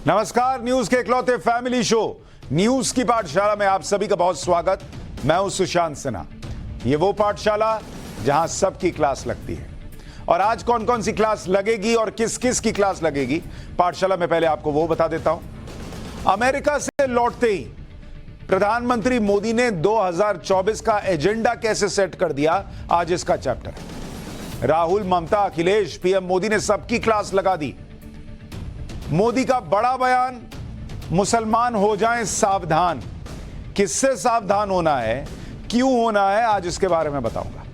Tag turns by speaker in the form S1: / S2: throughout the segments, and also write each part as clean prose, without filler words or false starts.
S1: नमस्कार, न्यूज के इकलौते फैमिली शो न्यूज की पाठशाला में आप सभी का बहुत स्वागत। मैं हूं सुशांत सिन्हा। ये वो पाठशाला जहां सबकी क्लास लगती है। और आज कौन कौन सी क्लास लगेगी और किस किस की क्लास लगेगी पाठशाला में, पहले आपको वो बता देता हूं। अमेरिका से लौटते ही प्रधानमंत्री मोदी ने 2024 का एजेंडा कैसे सेट कर दिया, आज इसका चैप्टर है। राहुल, ममता, अखिलेश, पीएम मोदी ने सबकी क्लास लगा दी। मोदी का बड़ा बयान, मुसलमान हो जाएं सावधान। किससे सावधान होना है, क्यों होना है, आज इसके बारे में बताऊंगा।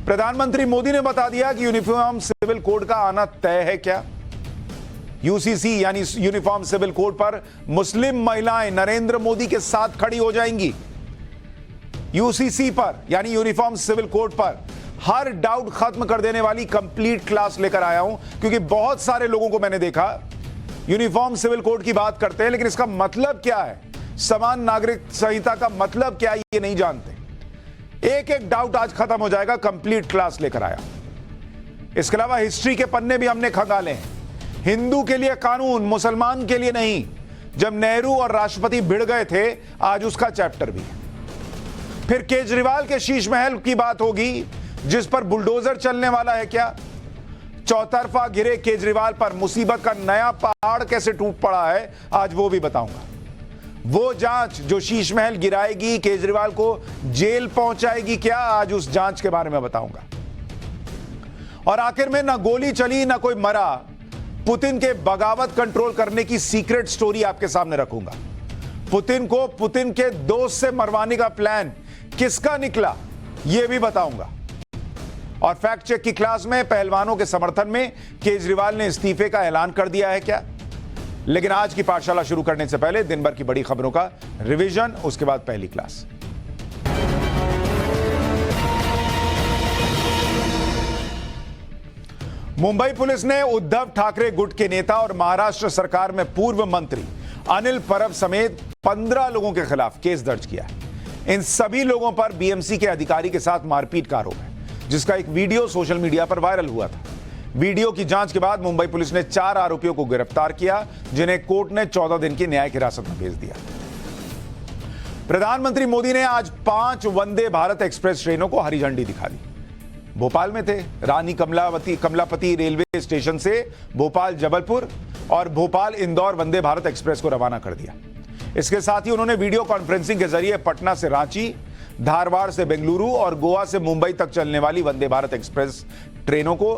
S1: प्रधानमंत्री मोदी ने बता दिया कि यूनिफॉर्म सिविल कोड का आना तय है। क्या यूसीसी यानी यूनिफॉर्म सिविल कोड पर मुस्लिम महिलाएं नरेंद्र मोदी के साथ खड़ी हो जाएंगी। यूसीसी पर यानी यूनिफॉर्म सिविल कोड पर हर डाउट खत्म कर देने वाली कंप्लीट क्लास लेकर आया हूं, क्योंकि बहुत सारे लोगों को मैंने देखा यूनिफॉर्म सिविल कोड की बात करते हैं, लेकिन इसका मतलब क्या है, समान नागरिक संहिता का मतलब क्या है, ये नहीं जानते। एक एक डाउट आज खत्म हो जाएगा, कंप्लीट क्लास लेकर आया। इसके अलावा हिस्ट्री के पन्ने भी हमने खंगाले हैं। हिंदू के लिए कानून, मुसलमान के लिए नहीं। जब नेहरू और राष्ट्रपति भिड़ गए थे, आज उसका चैप्टर भी है। फिर केजरीवाल के शीश महल की बात होगी, जिस पर बुलडोजर चलने वाला है। क्या चौतरफा घिरे केजरीवाल पर मुसीबत का नया पहाड़ कैसे टूट पड़ा है, आज वो भी बताऊंगा। वो जांच जो शीश महल गिराएगी, केजरीवाल को जेल पहुंचाएगी, क्या आज उस जांच के बारे में बताऊंगा। और आखिर में ना गोली चली ना कोई मरा, पुतिन के बगावत कंट्रोल करने की सीक्रेट स्टोरी आपके सामने रखूंगा। पुतिन को पुतिन के दोस्त से मरवाने का प्लान किसका निकला, यह भी बताऊंगा। और फैक्ट चेक की क्लास में पहलवानों के समर्थन में केजरीवाल ने इस्तीफे का ऐलान कर दिया है। क्या लेकिन आज की पाठशाला शुरू करने से पहले दिन भर की बड़ी खबरों का रिवीजन, उसके बाद पहली क्लास। मुंबई पुलिस ने उद्धव ठाकरे गुट के नेता और महाराष्ट्र सरकार में पूर्व मंत्री अनिल परब समेत 15 लोगों के खिलाफ केस दर्ज किया है। इन सभी लोगों पर बीएमसी के अधिकारी के साथ मारपीट का आरोप है, जिसका एक वीडियो सोशल मीडिया पर वायरल हुआ था। वीडियो की जांच के बाद मुंबई पुलिस ने 4 आरोपियों को गिरफ्तार किया, जिन्हें कोर्ट ने 14 दिन की न्यायिक हिरासत में भेज दिया। प्रधानमंत्री मोदी ने आज 5 वंदे भारत एक्सप्रेस ट्रेनों को हरी झंडी दिखा दी। भोपाल में थे, रानी कमलापति रेलवे स्टेशन से भोपाल जबलपुर और भोपाल इंदौर वंदे भारत एक्सप्रेस को रवाना कर दिया। इसके साथ ही उन्होंने वीडियो कॉन्फ्रेंसिंग के जरिए पटना से रांची, धारवाड़ से बेंगलुरु और गोवा से मुंबई तक चलने वाली वंदे भारत एक्सप्रेस ट्रेनों को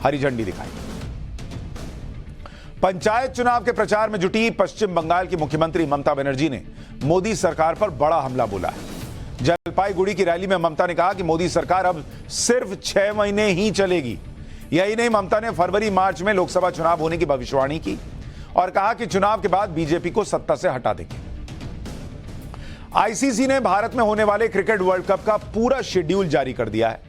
S1: हरी झंडी दिखाई। पंचायत चुनाव के प्रचार में जुटी पश्चिम बंगाल की मुख्यमंत्री ममता बनर्जी ने मोदी सरकार पर बड़ा हमला बोला है। जलपाईगुड़ी की रैली में ममता ने कहा कि मोदी सरकार अब सिर्फ 6 महीने ही चलेगी। यही नहीं, ममता ने फरवरी मार्च में लोकसभा चुनाव होने की भविष्यवाणी की और कहा कि चुनाव के बाद बीजेपी को सत्ता से हटा देंगे। आईसीसी ने भारत में होने वाले क्रिकेट वर्ल्ड कप का पूरा शेड्यूल जारी कर दिया है।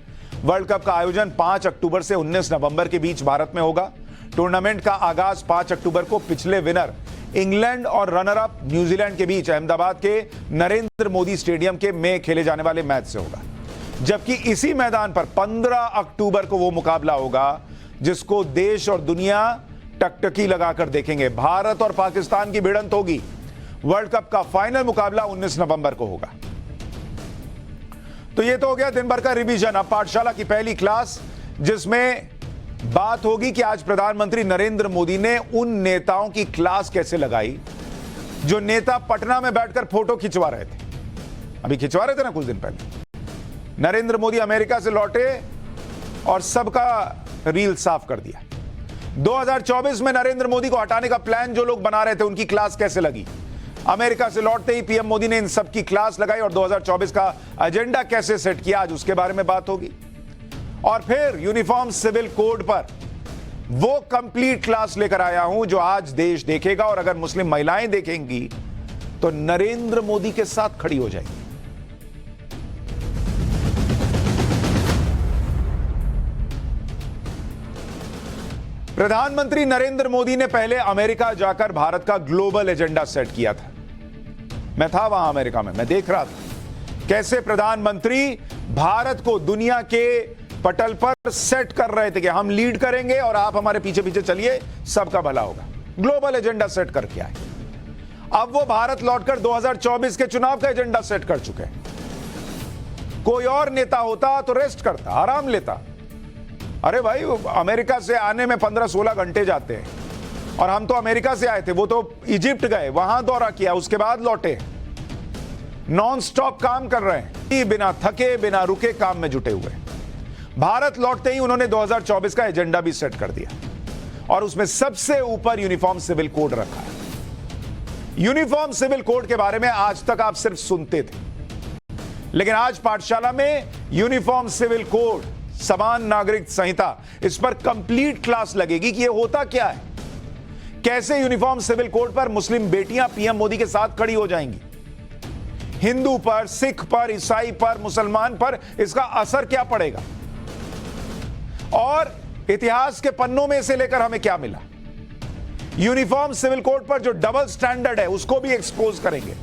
S1: वर्ल्ड कप का आयोजन 5 अक्टूबर से 19 नवंबर के बीच भारत में होगा। टूर्नामेंट का आगाज 5 अक्टूबर को पिछले विनर इंग्लैंड और रनर अप न्यूजीलैंड के बीच अहमदाबाद के नरेंद्र मोदी स्टेडियम के में खेले जाने वाले मैच से होगा। जबकि इसी मैदान पर 15 अक्टूबर को वो मुकाबला होगा जिसको देश और दुनिया टकटकी लगाकर देखेंगे। भारत और पाकिस्तान की भिड़ंत होगी। वर्ल्ड कप का फाइनल मुकाबला 19 नवंबर को होगा। तो ये तो हो गया दिन भर का रिवीजन। अब पाठशाला की पहली क्लास, जिसमें बात होगी कि आज प्रधानमंत्री नरेंद्र मोदी ने उन नेताओं की क्लास कैसे लगाई जो नेता पटना में बैठकर फोटो खिंचवा रहे थे। अभी खिंचवा रहे थे ना कुछ दिन पहले। नरेंद्र मोदी अमेरिका से लौटे और सबका रील साफ कर दिया। 2024 में नरेंद्र मोदी को हटाने का प्लान जो लोग बना रहे थे, उनकी क्लास कैसे लगी। अमेरिका से लौटते ही पीएम मोदी ने इन सब की क्लास लगाई और 2024 का एजेंडा कैसे सेट किया, आज उसके बारे में बात होगी। और फिर यूनिफॉर्म सिविल कोड पर वो कंप्लीट क्लास लेकर आया हूं जो आज देश देखेगा, और अगर मुस्लिम महिलाएं देखेंगी तो नरेंद्र मोदी के साथ खड़ी हो जाएगी। प्रधानमंत्री नरेंद्र मोदी ने पहले अमेरिका जाकर भारत का ग्लोबल एजेंडा सेट किया था। मैं था वहां अमेरिका में, मैं देख रहा था कैसे प्रधानमंत्री भारत को दुनिया के पटल पर सेट कर रहे थे कि हम लीड करेंगे और आप हमारे पीछे पीछे चलिए, सबका भला होगा। ग्लोबल एजेंडा सेट करके आए। अब वो भारत लौटकर 2024 के चुनाव का एजेंडा सेट कर चुके हैं। कोई और नेता होता तो रेस्ट करता, आराम लेता। अरे भाई, अमेरिका से आने में 15-16 घंटे जाते हैं, और हम तो अमेरिका से आए थे, वो तो इजिप्ट गए, वहां दौरा किया, उसके बाद लौटे। नॉन स्टॉप काम कर रहे हैं, बिना थके बिना रुके काम में जुटे हुए। भारत लौटते ही उन्होंने 2024 का एजेंडा भी सेट कर दिया, और उसमें सबसे ऊपर यूनिफॉर्म सिविल कोड रखा है। यूनिफॉर्म सिविल कोड के बारे में आज तक आप सिर्फ सुनते थे, लेकिन आज पाठशाला में यूनिफॉर्म सिविल कोड, समान नागरिक संहिता, इस पर कंप्लीट क्लास लगेगी कि यह होता क्या है, कैसे यूनिफॉर्म सिविल कोड पर मुस्लिम बेटियां पीएम मोदी के साथ खड़ी हो जाएंगी, हिंदू पर, सिख पर, ईसाई पर, मुसलमान पर इसका असर क्या पड़ेगा, और इतिहास के पन्नों में इसे लेकर हमें क्या मिला। यूनिफॉर्म सिविल कोड पर जो डबल स्टैंडर्ड है उसको भी एक्सपोज करेंगे।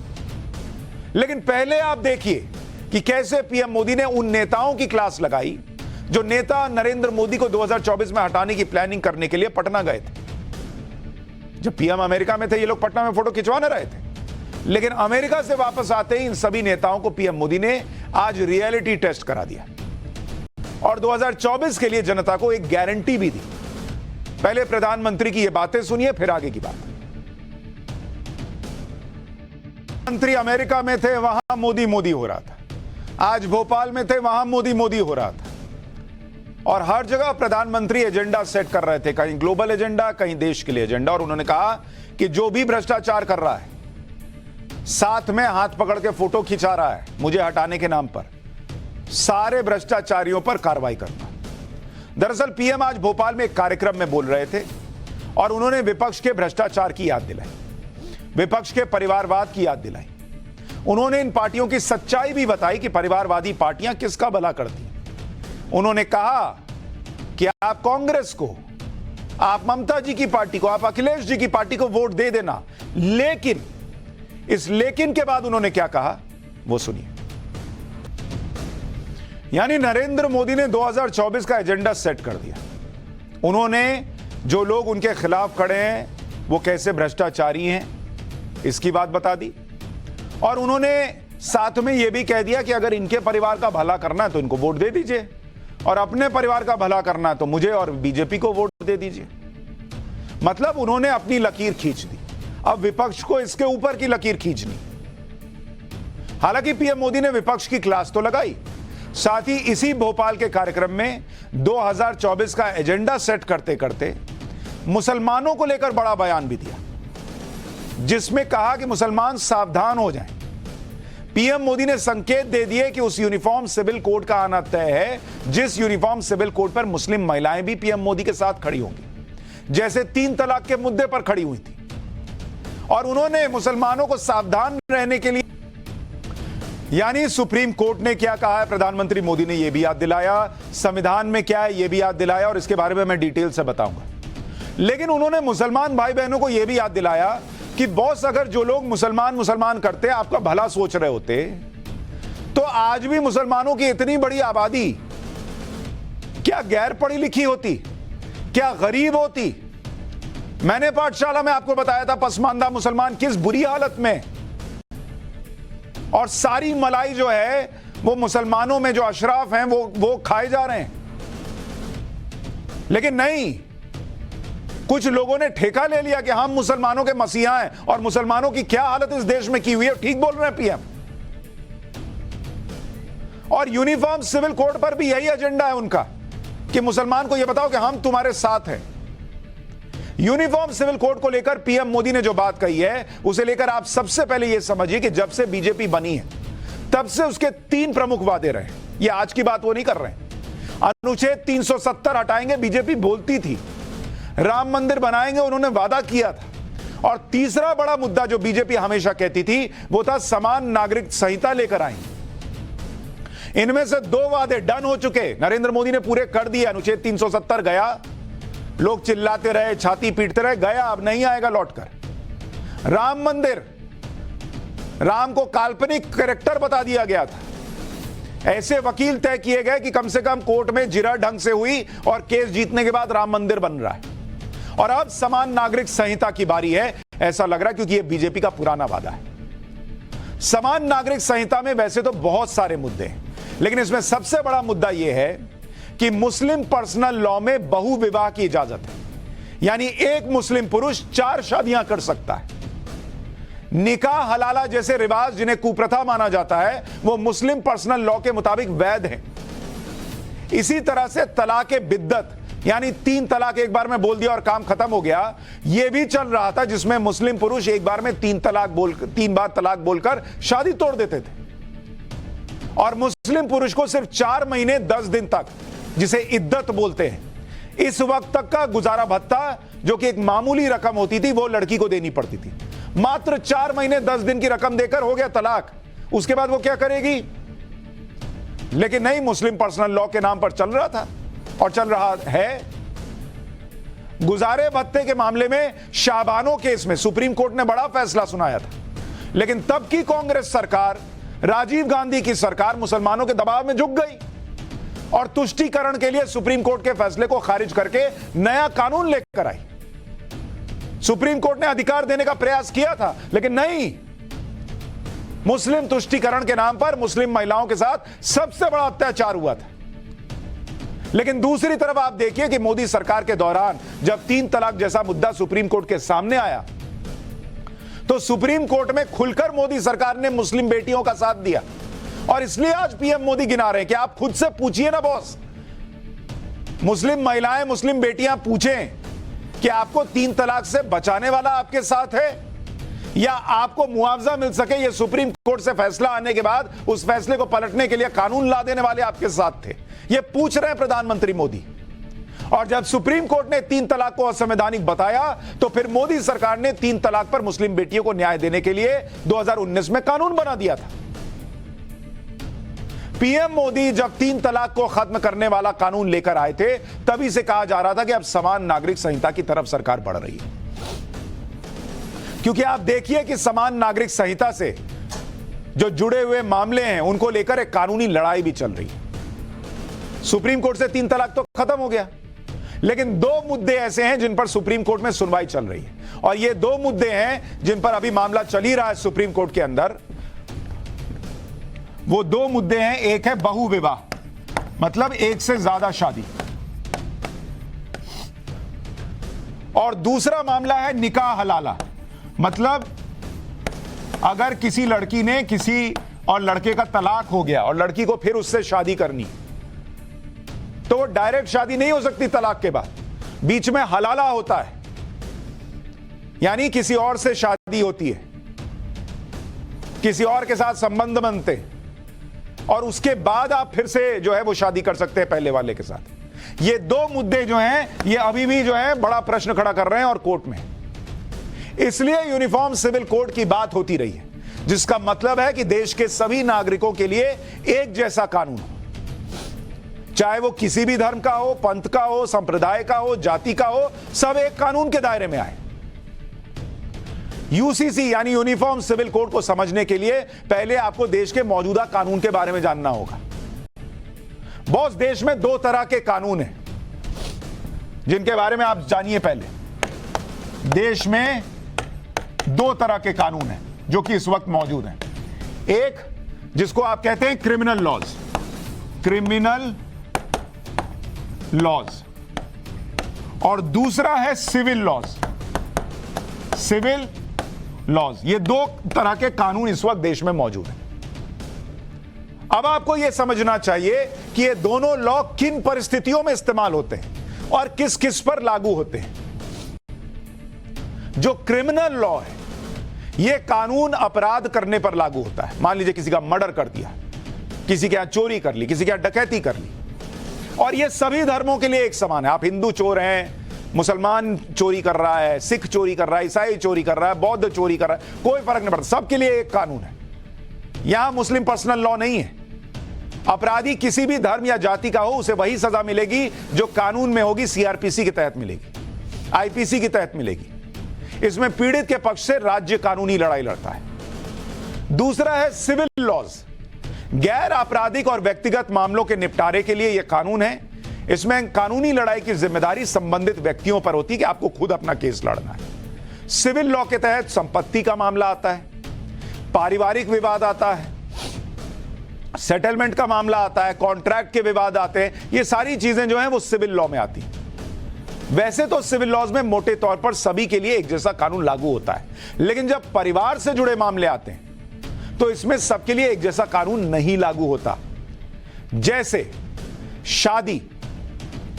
S1: लेकिन पहले आप देखिए कि कैसे पीएम मोदी ने उन नेताओं की क्लास लगाई जो नेता नरेंद्र मोदी को 2024 में हटाने की प्लानिंग करने के लिए पटना गए थे। जब पीएम अमेरिका में थे, ये लोग पटना में फोटो खिंचवाने रहे थे, लेकिन अमेरिका से वापस आते ही इन सभी नेताओं को पीएम मोदी ने आज रियलिटी टेस्ट करा दिया, और 2024 के लिए जनता को एक गारंटी भी दी। पहले प्रधानमंत्री की ये बातें सुनिए, फिर आगे की बात। मंत्री अमेरिका में थे, वहां मोदी मोदी हो रहा था। आज भोपाल में थे, वहां मोदी मोदी हो रहा था, और हर जगह प्रधानमंत्री एजेंडा सेट कर रहे थे, कहीं ग्लोबल एजेंडा, कहीं देश के लिए एजेंडा। और उन्होंने कहा कि जो भी भ्रष्टाचार कर रहा है, साथ में हाथ पकड़ के फोटो खिंचा रहा है मुझे हटाने के नाम पर, सारे भ्रष्टाचारियों पर कार्रवाई करना। दरअसल पीएम आज भोपाल में एक कार्यक्रम में बोल रहे थे, और उन्होंने विपक्ष के भ्रष्टाचार की याद दिलाई, विपक्ष के परिवारवाद की याद दिलाई। उन्होंने इन पार्टियों की सच्चाई भी बताई कि परिवारवादी पार्टियां किसका भला करती हैं। उन्होंने कहा कि आप कांग्रेस को, आप ममता जी की पार्टी को, आप अखिलेश जी की पार्टी को वोट दे देना, लेकिन इस लेकिन के बाद उन्होंने क्या कहा वो सुनिए। यानी नरेंद्र मोदी ने 2024 का एजेंडा सेट कर दिया। उन्होंने जो लोग उनके खिलाफ खड़े हैं वो कैसे भ्रष्टाचारी हैं इसकी बात बता दी, और उन्होंने साथ में यह भी कह दिया कि अगर इनके परिवार का भला करना है तो इनको वोट दे दीजिए, और अपने परिवार का भला करना है तो मुझे और बीजेपी को वोट दे दीजिए। मतलब उन्होंने अपनी लकीर खींच दी, अब विपक्ष को इसके ऊपर की लकीर खींचनी। हालांकि पीएम मोदी ने विपक्ष की क्लास तो लगाई, साथ ही इसी भोपाल के कार्यक्रम में 2024 का एजेंडा सेट करते करते मुसलमानों को लेकर बड़ा बयान भी दिया, जिसमें कहा कि मुसलमान सावधान हो जाएं। पीएम मोदी ने संकेत दे दिए कि उस यूनिफॉर्म सिविल कोड का आना तय है, जिस यूनिफॉर्म सिविल कोड पर मुस्लिम महिलाएं भी पीएम मोदी के साथ खड़ी होंगी, जैसे 3 तलाक के मुद्दे पर खड़ी हुई थी। और उन्होंने मुसलमानों को सावधान रहने के लिए, यानी सुप्रीम कोर्ट ने क्या कहा है, प्रधानमंत्री मोदी ने यह भी याद दिलाया, संविधान में क्या है यह भी याद दिलाया, और इसके बारे में मैं डिटेल से बताऊंगा। लेकिन उन्होंने मुसलमान भाई बहनों को यह भी याद दिलाया कि बॉस, अगर जो लोग मुसलमान करते आपका भला सोच रहे होते, तो आज भी मुसलमानों की इतनी बड़ी आबादी क्या गैर पढ़ी लिखी होती, क्या गरीब होती। मैंने पाठशाला में आपको बताया था पसमानदा मुसलमान किस बुरी हालत में, और सारी मलाई जो है वो मुसलमानों में जो अशराफ हैं वो खाए जा रहे हैं। लेकिन नहीं, कुछ लोगों ने ठेका ले लिया कि हम मुसलमानों के मसीहा हैं, और मुसलमानों की क्या हालत इस देश में की हुई है। ठीक बोल रहे हैं पीएम। और यूनिफॉर्म सिविल कोड पर भी यही एजेंडा है उनका कि मुसलमान को यह बताओ कि हम तुम्हारे साथ हैं। यूनिफॉर्म सिविल कोड को लेकर पीएम मोदी ने जो बात कही है, उसे लेकर आप सबसे पहले यह समझिए कि जब से बीजेपी बनी है तब से उसके 3 प्रमुख वादे रहे। ये आज की बात वो नहीं कर रहे हैं। अनुच्छेद 370 हटाएंगे, बीजेपी बोलती थी। राम मंदिर बनाएंगे, उन्होंने वादा किया था। और तीसरा बड़ा मुद्दा जो बीजेपी हमेशा कहती थी वो था समान नागरिक संहिता लेकर आएंगे। इनमें से 2 वादे डन हो चुके, नरेंद्र मोदी ने पूरे कर दिए। अनुच्छेद 370 गया, लोग चिल्लाते रहे, छाती पीटते रहे, गया, अब नहीं आएगा लौटकर। राम मंदिर, राम को काल्पनिक कैरेक्टर बता दिया गया था। ऐसे वकील तय किए गए कि कम से कम कोर्ट में जिरह ढंग से हुई, और केस जीतने के बाद राम मंदिर बन रहा है। और अब समान नागरिक संहिता की बारी है, ऐसा लग रहा है, क्योंकि यह बीजेपी का पुराना वादा है। समान नागरिक संहिता में वैसे तो बहुत सारे मुद्दे हैं, लेकिन इसमें सबसे बड़ा मुद्दा यह है कि मुस्लिम पर्सनल लॉ में बहुविवाह की इजाजत है, यानी एक मुस्लिम पुरुष 4 शादियां कर सकता है। निकाह हलाला जैसे रिवाज जिन्हें कुप्रथा माना जाता है, वो मुस्लिम पर्सनल लॉ के मुताबिक वैध हैं। इसी तरह से तलाक बिद्दत, यानी 3 तलाक एक बार में बोल दिया और काम खत्म हो गया, यह भी चल रहा था, जिसमें मुस्लिम पुरुष एक बार में 3 बार तलाक बोलकर शादी तोड़ देते थे। और मुस्लिम पुरुष को सिर्फ 4 महीने 10 दिन तक, जिसे इद्दत बोलते हैं, इस वक्त तक का गुजारा भत्ता, जो कि एक मामूली रकम होती थी, वो लड़की को देनी पड़ती थी। मात्र 4 महीने 10 दिन की रकम देकर हो गया तलाक। उसके बाद वो क्या करेगी? लेकिन नहीं, मुस्लिम पर्सनल लॉ के नाम पर चल रहा था और चल रहा है। गुजारे भत्ते के मामले में शाबानो केस में सुप्रीम कोर्ट ने बड़ा फैसला सुनाया था, लेकिन तब की कांग्रेस सरकार, राजीव गांधी की सरकार, मुसलमानों के दबाव में झुक गई और तुष्टीकरण के लिए सुप्रीम कोर्ट के फैसले को खारिज करके नया कानून लेकर आई। सुप्रीम कोर्ट ने अधिकार देने का प्रयास किया था, लेकिन नहीं, मुस्लिम तुष्टीकरण के नाम पर मुस्लिम महिलाओं के साथ सबसे बड़ा अत्याचार हुआ था। लेकिन दूसरी तरफ आप देखिए कि मोदी सरकार के दौरान जब 3 तलाक जैसा मुद्दा सुप्रीम कोर्ट के सामने आया, तो सुप्रीम कोर्ट में खुलकर मोदी सरकार ने मुस्लिम बेटियों का साथ दिया। और इसलिए आज पीएम मोदी गिना रहे हैं कि आप खुद से पूछिए ना बॉस, मुस्लिम महिलाएं, मुस्लिम बेटियां पूछें कि आपको 3 तलाक से बचाने वाला आपके साथ है, या आपको मुआवजा मिल सके, ये सुप्रीम कोर्ट से फैसला आने के बाद उस फैसले को पलटने के लिए कानून ला देने वाले आपके साथ थे। ये पूछ रहे हैं प्रधानमंत्री मोदी। और जब सुप्रीम कोर्ट ने 3 तलाक को असंवैधानिक बताया, तो फिर मोदी सरकार ने 3 तलाक पर मुस्लिम बेटियों को न्याय देने के लिए 2019 में कानून बना दिया था। पीएम मोदी जब 3 तलाक को खत्म करने वाला कानून लेकर आए थे, तभी से कहा जा रहा था कि अब समान नागरिक संहिता की तरफ सरकार बढ़ रही है। क्योंकि आप देखिए कि समान नागरिक संहिता से जो जुड़े हुए मामले हैं, उनको लेकर एक कानूनी लड़ाई भी चल रही है। सुप्रीम कोर्ट से 3 तलाक तो खत्म हो गया, लेकिन 2 मुद्दे ऐसे हैं जिन पर सुप्रीम कोर्ट में सुनवाई चल रही है, और ये 2 मुद्दे हैं जिन पर अभी मामला चल ही रहा है सुप्रीम कोर्ट के अंदर। वो 2 मुद्दे हैं, एक है बहुविवाह, मतलब एक से ज्यादा शादी, और दूसरा मामला है निकाह हलाला, मतलब अगर किसी लड़की ने किसी और लड़के का तलाक हो गया और लड़की को फिर उससे शादी करनी, तो वो डायरेक्ट शादी नहीं हो सकती तलाक के बाद, बीच में हलाला होता है, यानी किसी और से शादी होती है, किसी और के साथ संबंध बनते हैं, और उसके बाद आप फिर से जो है वो शादी कर सकते हैं पहले वाले के साथ। ये 2 मुद्दे जो हैं, ये अभी भी जो है बड़ा प्रश्न खड़ा कर रहे हैं और कोर्ट में। इसलिए यूनिफॉर्म सिविल कोड की बात होती रही है, जिसका मतलब है कि देश के सभी नागरिकों के लिए एक जैसा कानून हो, चाहे वो किसी भी धर्म का हो, पंथ का हो, संप्रदाय का हो, जाति का हो, सब एक कानून के दायरे में आए। यूसीसी यानी यूनिफॉर्म सिविल कोड को समझने के लिए पहले आपको देश के मौजूदा कानून के बारे में जानना होगा। बॉस, देश में 2 तरह के कानून हैं जिनके बारे में आप जानिए। पहले देश में 2 तरह के कानून हैं जो कि इस वक्त मौजूद हैं। एक जिसको आप कहते हैं क्रिमिनल लॉज, क्रिमिनल लॉज, और दूसरा है सिविल लॉज, सिविल लॉज। ये 2 तरह के कानून इस वक्त देश में मौजूद हैं। अब आपको यह समझना चाहिए कि ये दोनों लॉ किन परिस्थितियों में इस्तेमाल होते हैं और किस किस पर लागू होते हैं। जो क्रिमिनल लॉ है, यह कानून अपराध करने पर लागू होता है। मान लीजिए किसी का मर्डर कर दिया, किसी के यहां चोरी कर ली, किसी के यहां डकैती कर ली, और यह सभी धर्मों के लिए एक समान है। आप हिंदू चोर हैं, मुसलमान चोरी कर रहा है, सिख चोरी कर रहा है, ईसाई चोरी कर रहा है, बौद्ध चोरी कर रहा है, कोई फर्क नहीं पड़ता, सबके लिए एक कानून है। यहां मुस्लिम पर्सनल लॉ नहीं है। अपराधी किसी भी धर्म या जाति का हो, उसे वही सजा मिलेगी जो कानून में होगी, सीआरपीसी के तहत मिलेगी, आईपीसी के तहत मिलेगी। इसमें पीड़ित के पक्ष से राज्य कानूनी लड़ाई लड़ता है। दूसरा है सिविल लॉज, गैर आपराधिक और व्यक्तिगत मामलों के निपटारे के लिए यह कानून है। इसमें कानूनी लड़ाई की जिम्मेदारी संबंधित व्यक्तियों पर होती है कि आपको खुद अपना केस लड़ना है। सिविल लॉ के तहत संपत्ति का मामला आता है, पारिवारिक विवाद आता है, सेटलमेंट का मामला आता है, कॉन्ट्रैक्ट के विवाद आते हैं। ये सारी चीजें जो हैं वो सिविल लॉ में आती हैं। वैसे तो सिविल लॉज में मोटे तौर पर सभी के लिए एक जैसा कानून लागू होता है, लेकिन जब परिवार से जुड़े मामले आते हैं तो इसमें सबके लिए एक जैसा कानून नहीं लागू होता। जैसे शादी,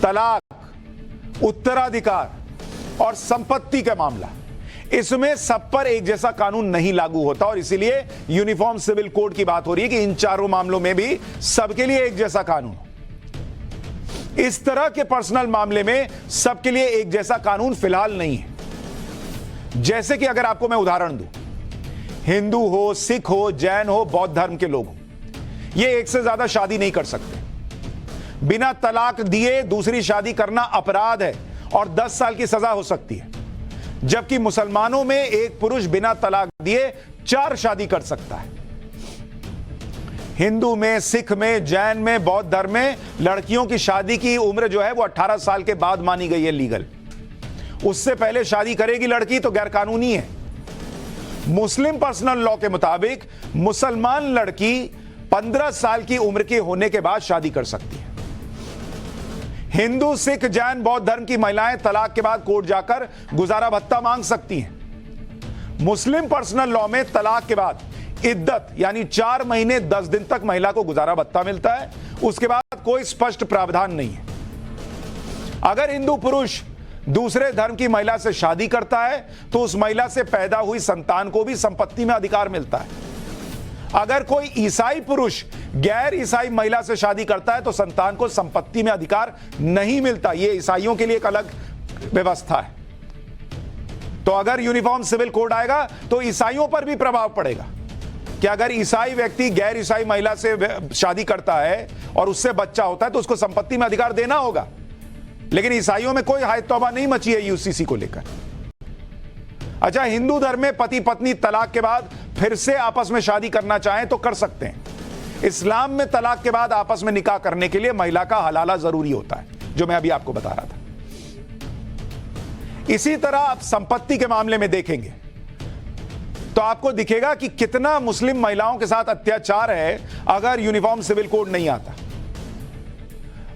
S1: तलाक, उत्तराधिकार और संपत्ति का मामला, इसमें सब पर एक जैसा कानून नहीं लागू होता और इसीलिए यूनिफॉर्म सिविल कोड की बात हो रही है कि इन चारों मामलों में भी सबके लिए एक जैसा कानून हो। इस तरह के पर्सनल मामले में सबके लिए एक जैसा कानून फिलहाल नहीं है। जैसे कि अगर आपको मैं उदाहरण दूं, हिंदू हो, सिख हो, जैन हो, बौद्ध धर्म के लोग हो, ये एक से ज्यादा शादी नहीं कर सकते। बिना तलाक दिए दूसरी शादी करना अपराध है और 10 साल की सजा हो सकती है। जबकि मुसलमानों में एक पुरुष बिना तलाक दिए 4 शादी कर सकता है। हिंदू में, सिख में, जैन में, बौद्ध धर्म में लड़कियों की शादी की उम्र जो है वो 18 साल के बाद मानी गई है लीगल। उससे पहले शादी करेगी लड़की तो गैर कानूनी है। मुस्लिम पर्सनल लॉ के मुताबिक मुसलमान लड़की 15 साल की उम्र के होने के बाद शादी कर सकती है। हिंदू, सिख, जैन, बौद्ध धर्म की महिलाएं तलाक के बाद कोर्ट जाकर गुजारा भत्ता मांग सकती हैं। मुस्लिम पर्सनल लॉ में तलाक के बाद इद्दत यानी 4 महीने 10 दिन तक महिला को गुजारा भत्ता मिलता है। उसके बाद कोई स्पष्ट प्रावधान नहीं है। अगर हिंदू पुरुष दूसरे धर्म की महिला से शादी करता है तो उस महिला से पैदा हुई संतान को भी संपत्ति में अधिकार मिलता है। अगर कोई ईसाई पुरुष गैर ईसाई महिला से शादी करता है तो संतान को संपत्ति में अधिकार नहीं मिलता। यह ईसाइयों के लिए एक अलग व्यवस्था है। तो अगर यूनिफॉर्म सिविल कोड आएगा तो ईसाइयों पर भी प्रभाव पड़ेगा कि अगर ईसाई व्यक्ति गैर ईसाई महिला से शादी करता है और उससे बच्चा होता है तो उसको संपत्ति में अधिकार देना होगा। लेकिन ईसाइयों में कोई हाय तौबा नहीं मची है यूसीसी को लेकर। अच्छा, हिंदू धर्म में पति पत्नी तलाक के बाद फिर से आपस में शादी करना चाहें तो कर सकते हैं। इस्लाम में तलाक के बाद आपस में निकाह करने के लिए महिला का हलाला जरूरी होता है, जो मैं अभी आपको बता रहा था। इसी तरह आप संपत्ति के मामले में देखेंगे तो आपको दिखेगा कि कितना मुस्लिम महिलाओं के साथ अत्याचार है अगर यूनिफॉर्म सिविल कोड नहीं आता।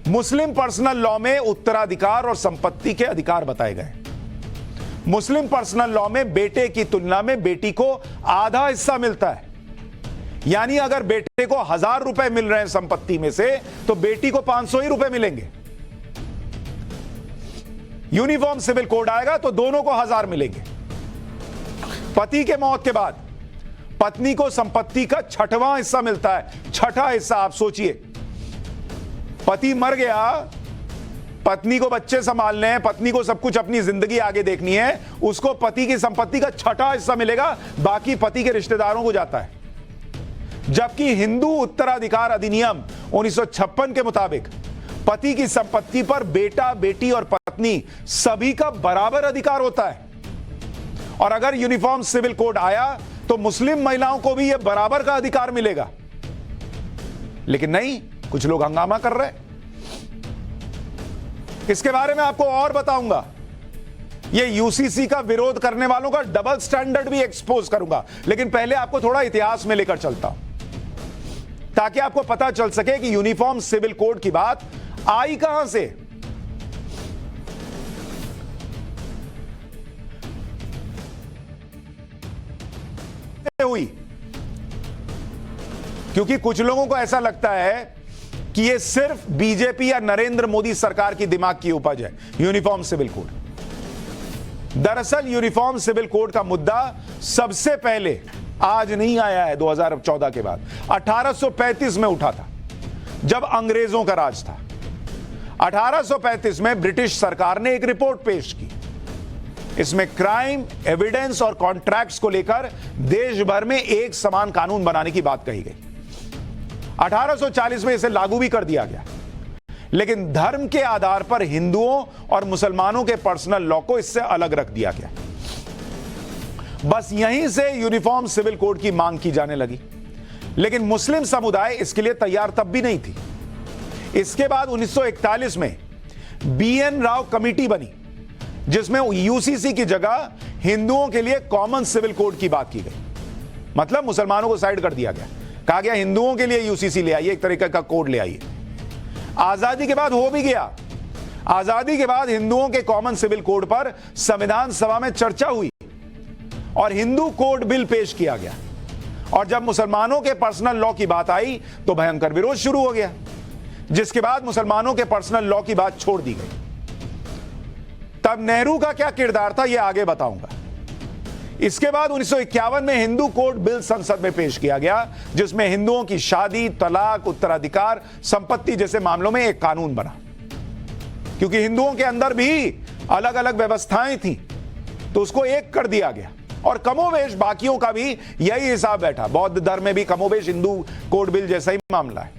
S1: मुस्लिम पर्सनल लॉ में उत्तराधिकार और संपत्ति के अधिकार बताए गए। मुस्लिम पर्सनल लॉ में बेटे की तुलना में बेटी को आधा हिस्सा मिलता है। यानी अगर बेटे को 1000 रुपए मिल रहे हैं संपत्ति में से तो बेटी को 500 ही रुपए मिलेंगे। यूनिफॉर्म सिविल कोड आएगा तो दोनों को 1000 मिलेंगे। पति के मौत के बाद पत्नी को संपत्ति का 6वां हिस्सा मिलता है। 6ठा हिस्सा। आप सोचिए, पति मर गया, पत्नी को बच्चे संभालने हैं, पत्नी को सब कुछ अपनी जिंदगी आगे देखनी है, उसको पति की संपत्ति का 6ठा हिस्सा मिलेगा, बाकी पति के रिश्तेदारों को जाता है। जबकि हिंदू उत्तराधिकार अधिनियम 1956 के मुताबिक पति की संपत्ति पर बेटा, बेटी और पत्नी सभी का बराबर अधिकार होता है। और अगर यूनिफॉर्म सिविल कोड आया तो मुस्लिम महिलाओं को भी यह बराबर का अधिकार मिलेगा। लेकिन नहीं, कुछ लोग हंगामा कर रहे हैं। इसके बारे में आपको और बताऊंगा। यह यूसीसी का विरोध करने वालों का डबल स्टैंडर्ड भी एक्सपोज करूंगा। लेकिन पहले आपको थोड़ा इतिहास में लेकर चलता हूं ताकि आपको पता चल सके कि यूनिफॉर्म सिविल कोड की बात आई कहां से। हुई क्योंकि कुछ लोगों को ऐसा लगता है कि यह सिर्फ बीजेपी या नरेंद्र मोदी सरकार की दिमाग की उपज है यूनिफॉर्म सिविल कोड। दरअसल यूनिफॉर्म सिविल कोड का मुद्दा सबसे पहले आज नहीं आया है 2014 के बाद, 1835 में उठा था जब अंग्रेजों का राज था। 1835 में ब्रिटिश सरकार ने एक रिपोर्ट पेश की। इसमें क्राइम, एविडेंस और कॉन्ट्रैक्ट्स को लेकर देश भर में एक समान कानून बनाने की बात कही गई। 1840 में इसे लागू भी कर दिया गया, लेकिन धर्म के आधार पर हिंदुओं और मुसलमानों के पर्सनल लॉ को इससे अलग रख दिया गया। बस यहीं से यूनिफॉर्म सिविल कोड की मांग की जाने लगी, लेकिन मुस्लिम समुदाय इसके लिए तैयार तब भी नहीं थी। इसके बाद 1941 में BN राव कमेटी बनी, जिसमें यूसीसी की जगह हिंदुओं के लिए कॉमन सिविल कोड की बात की गई। मतलब मुसलमानों को साइड कर दिया गया, कहा गया हिंदुओं के लिए यूसीसी ले आइए, एक तरीके का कोड ले आइए। आजादी के बाद हो भी गया। आजादी के बाद हिंदुओं के कॉमन सिविल कोड पर संविधान सभा में चर्चा हुई और हिंदू कोड बिल पेश किया गया। और जब मुसलमानों के पर्सनल लॉ की बात आई तो भयंकर विरोध शुरू हो गया, जिसके बाद मुसलमानों के पर्सनल लॉ की बात छोड़ दी गई। तब नेहरू का क्या किरदार था, यह आगे बताऊंगा। इसके बाद 1951 में हिंदू कोड बिल संसद में पेश किया गया, जिसमें हिंदुओं की शादी, तलाक, उत्तराधिकार, संपत्ति जैसे मामलों में एक कानून बना। क्योंकि हिंदुओं के अंदर भी अलग अलग व्यवस्थाएं थी, तो उसको एक कर दिया गया। और कमोवेश बाकियों का भी यही हिसाब बैठा। बौद्ध धर्म में भी कमोवेश हिंदू कोड बिल जैसा ही मामला है,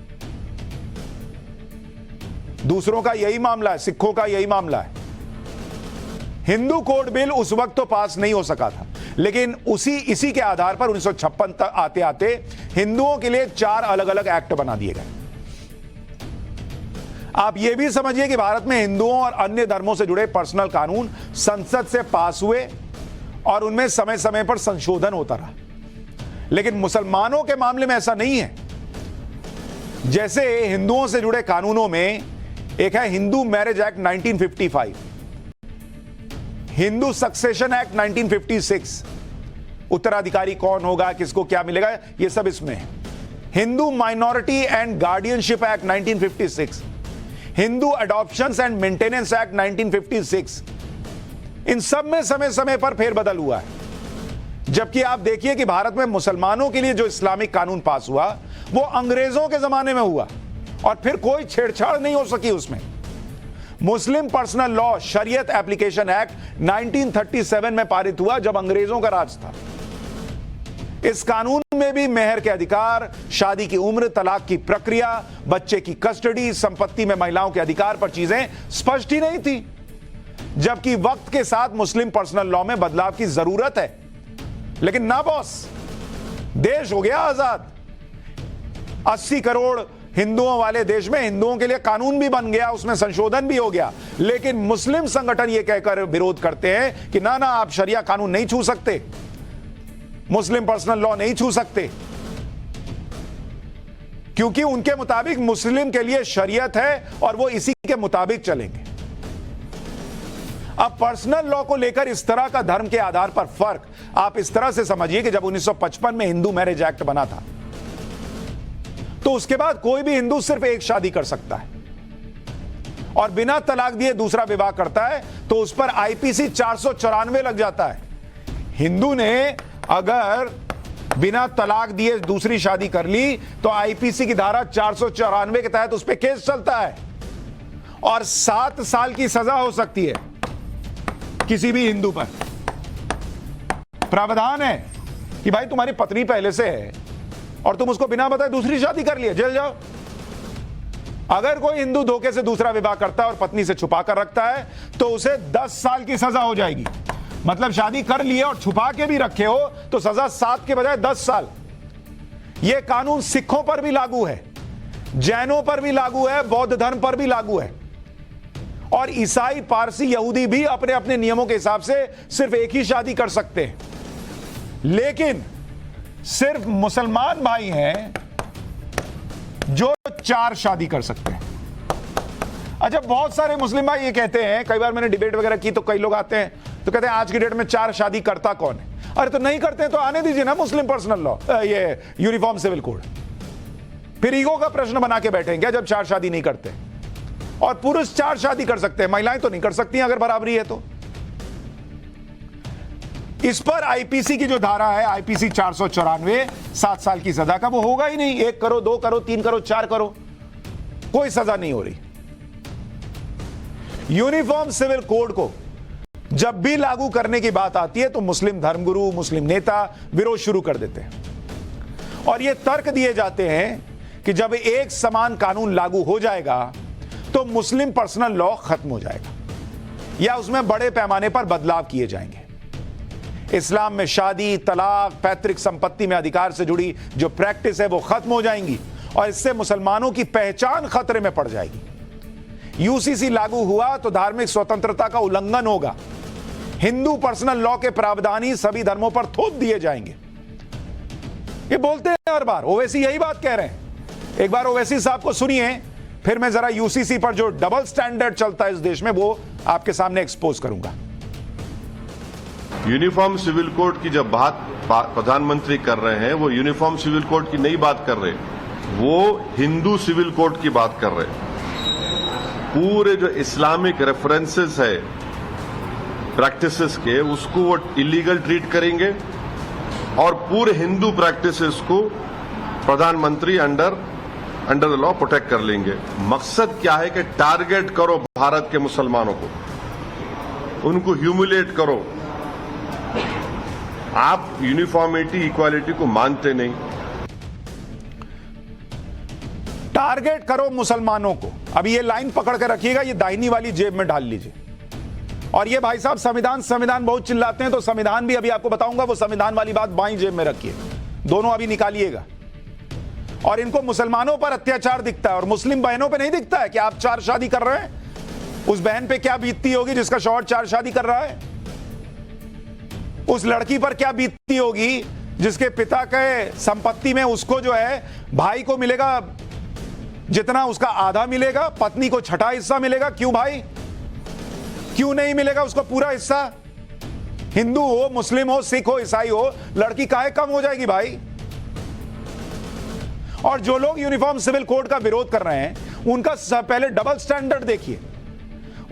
S1: दूसरों का यही मामला है, सिखों का यही मामला है। हिंदू कोड बिल उस वक्त तो पास नहीं हो सका था, लेकिन इसी के आधार पर 1956 तक आते आते हिंदुओं के लिए 4 अलग अलग एक्ट बना दिए गए। आप यह भी समझिए कि भारत में हिंदुओं और अन्य धर्मों से जुड़े पर्सनल कानून संसद से पास हुए और उनमें समय समय पर संशोधन होता रहा। लेकिन मुसलमानों के मामले में ऐसा नहीं है। जैसे हिंदुओं से जुड़े कानूनों में एक है Hindu marriage act 1955, Hindu succession act 1956, उत्तराधिकारी कौन होगा, किसको क्या मिलेगा, यह सब इसमें है। Hindu minority and guardianship act 1956, Hindu adoptions and maintenance act 1956। इन सब में समय समय पर फेरबदल हुआ है। जबकि आप देखिए कि भारत में मुसलमानों के लिए जो इस्लामिक कानून पास हुआ वो अंग्रेजों के जमाने में हुआ और फिर कोई छेड़छाड़ नहीं हो सकी उसमें। मुस्लिम पर्सनल लॉ शरीयत एप्लीकेशन एक्ट 1937 में पारित हुआ, जब अंग्रेजों का राज था। इस कानून में भी मेहर के अधिकार, शादी की उम्र, तलाक की प्रक्रिया, बच्चे की कस्टडी, संपत्ति में महिलाओं के अधिकार पर चीजें स्पष्ट ही नहीं थी। जबकि वक्त के साथ मुस्लिम पर्सनल लॉ में बदलाव की जरूरत है। लेकिन ना बॉस, देश हो गया आजाद। 80 करोड़ हिंदुओं वाले देश में हिंदुओं के लिए कानून भी बन गया, उसमें संशोधन भी हो गया। लेकिन मुस्लिम संगठन यह कहकर विरोध करते हैं कि ना ना, आप शरिया कानून नहीं छू सकते, मुस्लिम पर्सनल लॉ नहीं छू सकते, क्योंकि उनके मुताबिक मुस्लिम के लिए शरीयत है और वो इसी के मुताबिक चलेंगे। अब पर्सनल लॉ को लेकर इस तरह का धर्म के आधार पर फर्क आप इस तरह से समझिए कि जब 1955 में हिंदू मैरिज एक्ट बना था तो उसके बाद कोई भी हिंदू सिर्फ एक शादी कर सकता है और बिना तलाक दिए दूसरा विवाह करता है तो उस पर आईपीसी 494 लग जाता है। हिंदू ने अगर बिना तलाक दिए दूसरी शादी कर ली तो आईपीसी की धारा 494 के तहत उस पर केस चलता है और 7 साल की सजा हो सकती है किसी भी हिंदू पर। प्रावधान है कि भाई तुम्हारी पत्नी पहले से है और तुम उसको बिना बताए दूसरी शादी कर लिए, जेल जाओ। अगर कोई हिंदू धोखे से दूसरा विवाह करता है और पत्नी से छुपा कर रखता है तो उसे 10 साल की सजा हो जाएगी। मतलब शादी कर लिए और छुपा के भी रखे हो तो सजा 7 के बजाय 10 साल। यह कानून सिखों पर भी लागू है, जैनों पर भी लागू है, बौद्ध धर्म पर भी लागू है और ईसाई, पारसी, यहूदी भी अपने अपने नियमों के हिसाब से सिर्फ एक ही शादी कर सकते हैं। लेकिन सिर्फ मुसलमान भाई हैं जो 4 शादी कर सकते हैं। अच्छा, बहुत सारे मुस्लिम भाई ये कहते हैं, कई बार मैंने डिबेट वगैरह की तो कई लोग आते हैं तो कहते हैं आज की डेट में 4 शादी करता कौन है। अरे तो नहीं करते हैं तो आने दीजिए ना मुस्लिम पर्सनल लॉ, ये यूनिफॉर्म सिविल कोड। फिर ईगो का प्रश्न बना के बैठेंगे जब 4 शादी नहीं करते। और पुरुष 4 शादी कर सकते हैं, महिलाएं तो नहीं कर सकती अगर बराबरी है तो। इस पर आईपीसी की जो धारा है, आईपीसी 494, 7 साल की सजा का, वो होगा ही नहीं। 1 करो, 2 करो, 3 करो, 4 करो, कोई सजा नहीं हो रही। यूनिफॉर्म सिविल कोड को जब भी लागू करने की बात आती है तो मुस्लिम धर्मगुरु, मुस्लिम नेता विरोध शुरू कर देते हैं और ये तर्क दिए जाते हैं कि जब एक समान कानून लागू हो जाएगा तो मुस्लिम पर्सनल लॉ खत्म हो जाएगा या उसमें बड़े पैमाने पर बदलाव किए जाएंगे। इस्लाम में शादी, तलाक, पैतृक संपत्ति में अधिकार से जुड़ी जो प्रैक्टिस है वो खत्म हो जाएंगी और इससे मुसलमानों की पहचान खतरे में पड़ जाएगी। यूसीसी लागू हुआ तो धार्मिक स्वतंत्रता का उल्लंघन होगा। हिंदू पर्सनल लॉ के प्रावधान ही सभी धर्मों पर थोप दिए जाएंगे। ये बोलते हैं हर बार, ओवैसी यही बात कह रहे हैं। एक बार ओवैसी साहब को सुनिए, फिर मैं जरा यूसीसी पर जो डबल स्टैंडर्ड चलता है इस देश में वो आपके सामने एक्सपोज करूंगा।
S2: यूनिफॉर्म सिविल कोड की जब बात प्रधानमंत्री कर रहे हैं, वो यूनिफॉर्म सिविल कोड की नहीं बात कर रहे, वो हिंदू सिविल कोड की बात कर रहे हैं। पूरे जो इस्लामिक रेफरेंसेस है प्रैक्टिसेस के, उसको वो इलीगल ट्रीट करेंगे और पूरे हिंदू प्रैक्टिसेस को प्रधानमंत्री अंडर द लॉ प्रोटेक्ट कर लेंगे। मकसद क्या है कि टारगेट करो भारत के मुसलमानों को, उनको ह्यूमिलेट करो। आप यूनिफॉर्मिटी इक्वालिटी को मानते नहीं।
S1: टारगेट करो मुसलमानों को, अभी ये लाइन पकड़ के रखिएगा, ये दाहिनी वाली जेब में डाल लीजिए। और ये भाई साहब संविधान बहुत चिल्लाते हैं, तो संविधान भी अभी आपको बताऊंगा, वो संविधान वाली बात बाईं जेब में रखिए, दोनों अभी निकालिएगा। और इनको मुसलमानों पर अत्याचार दिखता है और मुस्लिम बहनों पे नहीं दिखता है कि आप 4 शादी कर रहे हैं। उस बहन पे क्या बीतती होगी जिसका शौहर 4 शादी कर रहा है? उस लड़की पर क्या बीतती होगी जिसके पिता के संपत्ति में उसको जो है भाई को मिलेगा जितना उसका आधा मिलेगा, पत्नी को छठा हिस्सा मिलेगा। क्यों भाई, क्यों नहीं मिलेगा उसको पूरा हिस्सा? हिंदू हो, मुस्लिम हो, सिख हो, ईसाई हो, लड़की काहे कम हो जाएगी भाई? और जो लोग यूनिफॉर्म सिविल कोड का विरोध कर रहे हैं, उनका पहले डबल स्टैंडर्ड देखिए।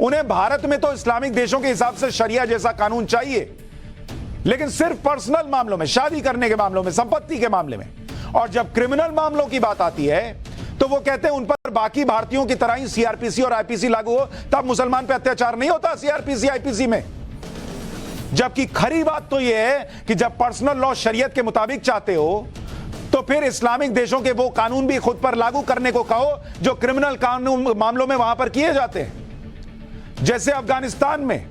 S1: उन्हें भारत में तो इस्लामिक देशों के हिसाब से शरिया जैसा कानून चाहिए, लेकिन सिर्फ पर्सनल मामलों में, शादी करने के मामलों में, संपत्ति के मामले में। और जब क्रिमिनल मामलों की बात आती है तो वो कहते हैं उन पर बाकी भारतीयों की तरह ही सीआरपीसी और आईपीसी लागू हो, तब मुसलमान पे अत्याचार नहीं होता सीआरपीसी आईपीसी में। जबकि खरी बात तो यह है कि जब पर्सनल लॉ शरीयत के मुताबिक चाहते हो तो फिर इस्लामिक देशों के वो कानून भी खुद पर लागू करने को कहो जो क्रिमिनल कानून मामलों में वहां पर किए जाते हैं। जैसे अफगानिस्तान में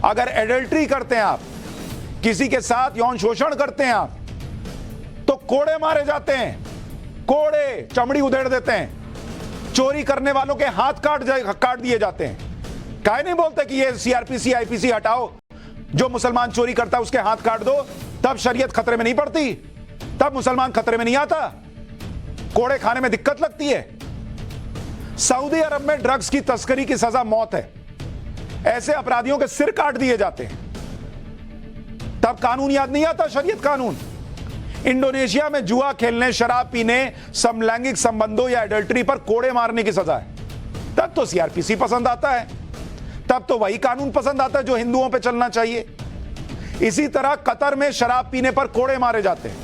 S1: अगर एडल्ट्री करते हैं आप, किसी के साथ यौन शोषण करते हैं आप, तो कोड़े मारे जाते हैं, कोड़े, चमड़ी उधेड़ देते हैं। चोरी करने वालों के हाथ काट दिए जाते हैं। काहे नहीं बोलते कि ये सीआरपीसी आईपीसी हटाओ, जो मुसलमान चोरी करता है उसके हाथ काट दो, तब शरीयत खतरे में नहीं पड़ती, तब मुसलमान खतरे में नहीं आता, कोड़े खाने में दिक्कत लगती है। सऊदी अरब में ड्रग्स की तस्करी की सजा मौत है, ऐसे अपराधियों के सिर काट दिए जाते हैं, तब कानून याद नहीं आता, शरीयत कानून। इंडोनेशिया में जुआ खेलने, शराब पीने, समलैंगिक संबंधों या एडल्ट्री पर कोड़े मारने की सजा है, तब तो सीआरपीसी पसंद आता है, तब तो वही कानून पसंद आता है जो हिंदुओं पे चलना चाहिए। इसी तरह कतर में शराब पीने पर कोड़े मारे जाते हैं।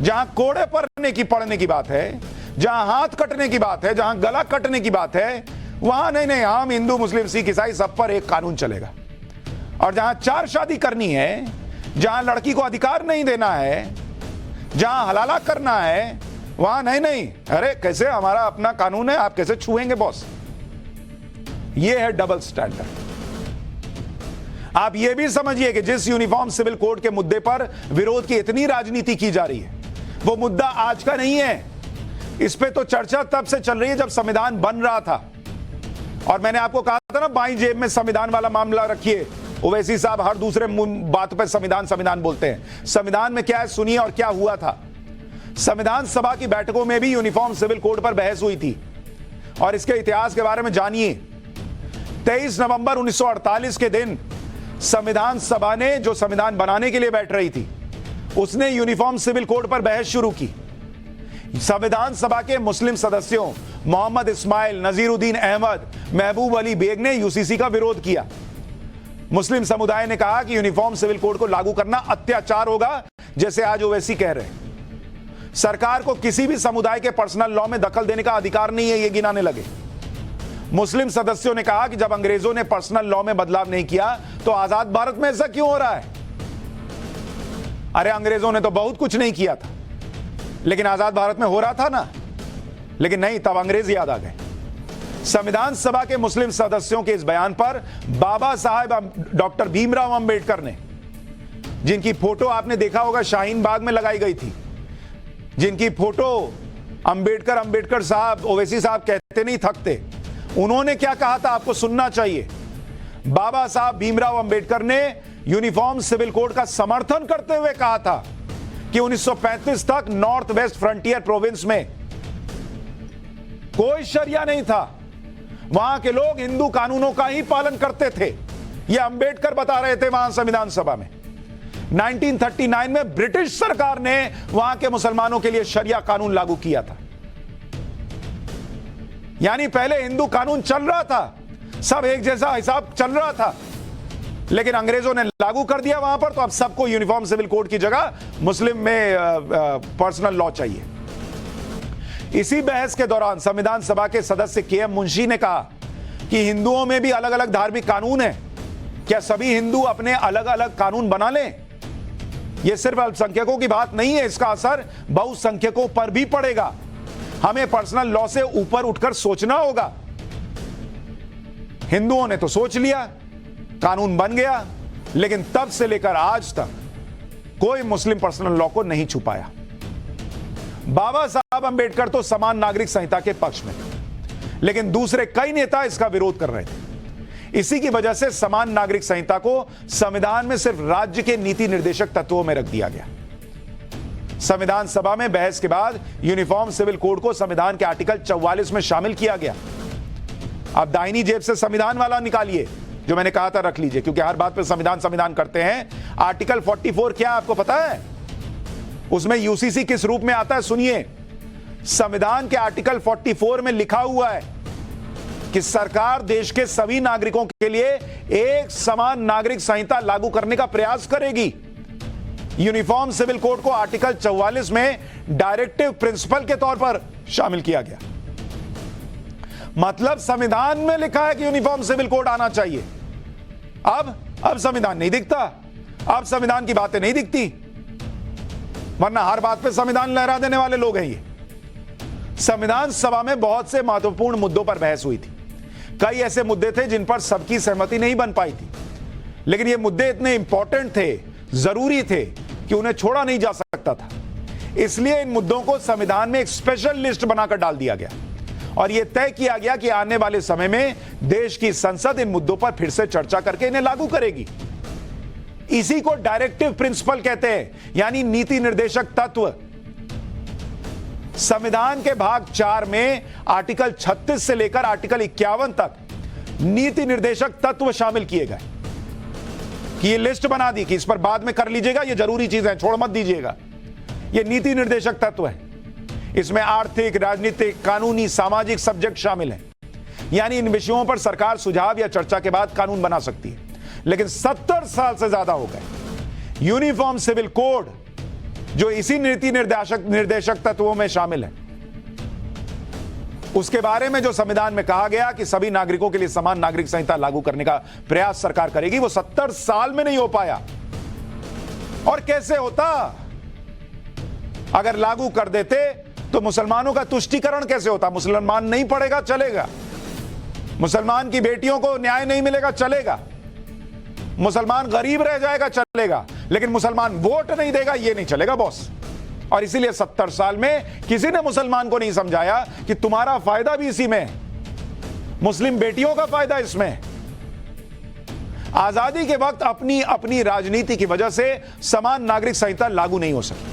S1: जहां कोड़े पड़ने की बात है, जहां हाथ कटने की बात है, जहां गला कटने की बात है, वहां नहीं, हम हिंदू, मुस्लिम, सिख, ईसाई सब पर एक कानून चलेगा। और जहां 4 शादी करनी है, जहां लड़की को अधिकार नहीं देना है, जहां हलाला करना है, वहां नहीं, अरे कैसे, हमारा अपना कानून है, आप कैसे छुएंगे बॉस? ये है डबल स्टैंडर्ड। आप ये भी समझिए कि जिस यूनिफॉर्म सिविल कोड के मुद्दे पर विरोध की इतनी राजनीति की जा रही है, वो मुद्दा आज का नहीं है। इस पे तो चर्चा तब से चल रही है जब संविधान बन रहा था। और मैंने आपको कहा था ना, बाईं जेब में संविधान वाला मामला रखिए। ओवैसी साहब हर दूसरे बात पर संविधान बोलते हैं। संविधान में क्या है सुनिए और क्या हुआ था। संविधान सभा की बैठकों में भी यूनिफॉर्म सिविल कोड पर बहस हुई थी और इसके इतिहास के बारे में जानिए। 23 नवंबर 1948 के दिन संविधान सभा ने, जो संविधान बनाने के लिए बैठ रही थी, उसने यूनिफॉर्म सिविल कोड पर बहस शुरू की। संविधान सभा के मुस्लिम सदस्यों मोहम्मद इस्माइल, नजीरुद्दीन अहमद, महबूब अली बेग ने यूसीसी का विरोध किया। मुस्लिम समुदाय ने कहा कि यूनिफॉर्म सिविल कोड को लागू करना अत्याचार होगा, जैसे आज ओवैसी कह रहे हैं। सरकार को किसी भी समुदाय के पर्सनल लॉ में दखल देने का अधिकार नहीं है, ये गिनाने लगे। मुस्लिम सदस्यों ने कहा कि जब अंग्रेजों ने पर्सनल लॉ में बदलाव नहीं किया तो आजाद भारत में ऐसा क्यों हो रहा है? अरे अंग्रेजों ने तो बहुत कुछ नहीं किया था, लेकिन आजाद भारत में हो रहा था ना। लेकिन नहीं, तब अंग्रेज याद आ गए। संविधान सभा के मुस्लिम सदस्यों के इस बयान पर बाबा साहेब डॉक्टर भीमराव अंबेडकर ने, जिनकी फोटो आपने देखा होगा शाहीन बाग में लगाई गई थी, जिनकी फोटो अंबेडकर साहब, ओवैसी साहब कहते नहीं थकते, उन्होंने क्या कहा था आपको सुनना चाहिए। बाबा साहब भीमराव अंबेडकर ने यूनिफॉर्म सिविल कोड का समर्थन करते हुए कहा था कि 1935 तक नॉर्थ वेस्ट फ्रंटियर प्रोविंस में कोई शरिया नहीं था, वहां के लोग हिंदू कानूनों का ही पालन करते थे। यह अंबेडकर बता रहे थे वहां संविधान सभा में। 1939 में ब्रिटिश सरकार ने वहां के मुसलमानों के लिए शरिया कानून लागू किया था। यानी पहले हिंदू कानून चल रहा था, सब एक जैसा हिसाब चल रहा था, लेकिन अंग्रेजों ने लागू कर दिया वहां पर, तो अब सबको यूनिफॉर्म सिविल कोड की जगह मुस्लिम में पर्सनल लॉ चाहिए। इसी बहस के दौरान संविधान सभा के सदस्य के.एम. मुंशी ने कहा कि हिंदुओं में भी अलग अलग धार्मिक कानून हैं, क्या सभी हिंदू अपने अलग अलग कानून बना लें? यह सिर्फ अल्पसंख्यकों की बात नहीं है, इसका असर बहुसंख्यकों पर भी पड़ेगा। हमें पर्सनल लॉ से ऊपर उठकर सोचना होगा। हिंदुओं ने तो सोच लिया, कानून बन गया, लेकिन तब से लेकर आज तक कोई मुस्लिम पर्सनल लॉ को नहीं छुपाया। बाबा साहब अंबेडकर तो समान नागरिक संहिता के पक्ष में थे, लेकिन दूसरे कई नेता इसका विरोध कर रहे थे। इसी की वजह से समान नागरिक संहिता को संविधान में सिर्फ राज्य के नीति निर्देशक तत्वों में रख दिया गया। संविधान सभा में बहस के बाद यूनिफॉर्म सिविल कोड को संविधान के आर्टिकल 44 में शामिल किया गया। अब दाहिनी जेब से संविधान वाला निकालिए, जो मैंने कहा था रख लीजिए, क्योंकि हर बात पे संविधान संविधान करते हैं। आर्टिकल 44 क्या आपको पता है? उसमें यूसीसी किस रूप में आता है सुनिए। संविधान के आर्टिकल 44 में लिखा हुआ है कि सरकार देश के सभी नागरिकों के लिए एक समान नागरिक संहिता लागू करने का प्रयास करेगी। यूनिफॉर्म सिविल कोड को आर्टिकल 44 में डायरेक्टिव प्रिंसिपल के तौर पर शामिल किया गया। मतलब संविधान में लिखा है कि यूनिफॉर्म सिविल कोड आना चाहिए। अब संविधान नहीं दिखता, अब संविधान की बातें नहीं दिखती, वरना हर बात पे संविधान लहरा देने वाले लोग हैं ये। संविधान सभा में बहुत से महत्वपूर्ण मुद्दों पर बहस हुई थी। कई ऐसे मुद्दे थे जिन पर सबकी सहमति नहीं बन पाई थी, लेकिन ये मुद्दे इतने इंपॉर्टेंट थे, जरूरी थे कि उन्हें छोड़ा नहीं जा सकता था। इसलिए इन मुद्दों को संविधान में एक स्पेशल लिस्ट बनाकर डाल दिया गया और यह तय किया गया कि आने वाले समय में देश की संसद इन मुद्दों पर फिर से चर्चा करके इन्हें लागू करेगी। इसी को डायरेक्टिव प्रिंसिपल कहते हैं, यानी नीति निर्देशक तत्व। संविधान के भाग 4 में आर्टिकल 36 से लेकर आर्टिकल 51 तक नीति निर्देशक तत्व शामिल किए गए कि ये लिस्ट बना दी कि इस पर बाद में कर लीजिएगा, ये जरूरी चीज है, छोड़ मत दीजिएगा। ये नीति निर्देशक तत्व है। इसमें आर्थिक, राजनीतिक, कानूनी, सामाजिक सब्जेक्ट शामिल हैं। यानी इन विषयों पर सरकार सुझाव या चर्चा के बाद कानून बना सकती है। लेकिन 70 साल से ज्यादा हो गए यूनिफॉर्म सिविल कोड जो इसी नीति निर्देशक तत्वों में शामिल है, उसके बारे में जो संविधान में कहा गया कि सभी नागरिकों के लिए समान नागरिक संहिता लागू करने का प्रयास सरकार करेगी, वो 70 साल में नहीं हो पाया। और कैसे होता? अगर लागू कर देते तो मुसलमानों का तुष्टीकरण कैसे होता? मुसलमान नहीं पढ़ेगा, चलेगा। मुसलमान की बेटियों को न्याय नहीं मिलेगा, चलेगा। मुसलमान गरीब रह जाएगा, चलेगा। लेकिन मुसलमान वोट नहीं देगा, ये नहीं चलेगा बॉस। और इसीलिए 70 साल में किसी ने मुसलमान को नहीं समझाया कि तुम्हारा फायदा भी इसी में, मुस्लिम बेटियों का फायदा इसमें। आजादी के वक्त अपनी अपनी राजनीति की वजह से समान नागरिक संहिता लागू नहीं हो सकी।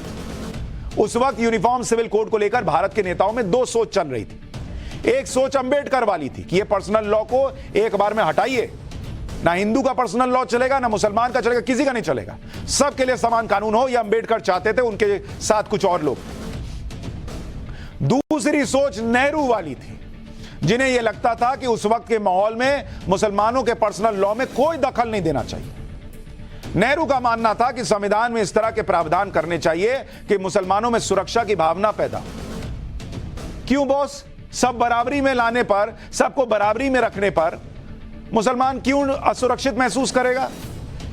S1: उस वक्त यूनिफॉर्म सिविल कोड को लेकर भारत के नेताओं में दो सोच चल रही थी। एक सोच अंबेडकर वाली थी कि यह पर्सनल लॉ को एक बार में हटाइए, ना हिंदू का पर्सनल लॉ चलेगा, ना मुसलमान का चलेगा, किसी का नहीं चलेगा, सबके लिए समान कानून हो। यह अंबेडकर चाहते थे, उनके साथ कुछ और लोग। दूसरी सोच नेहरू वाली थी, जिन्हें यह लगता था कि उस वक्त के माहौल में मुसलमानों के पर्सनल लॉ में कोई दखल नहीं देना चाहिए। नेहरू का मानना था कि संविधान में इस तरह के प्रावधान करने चाहिए कि मुसलमानों में सुरक्षा की भावना पैदा हो। क्यों बॉस? सब बराबरी में लाने पर, सबको बराबरी में रखने पर मुसलमान क्यों असुरक्षित महसूस करेगा?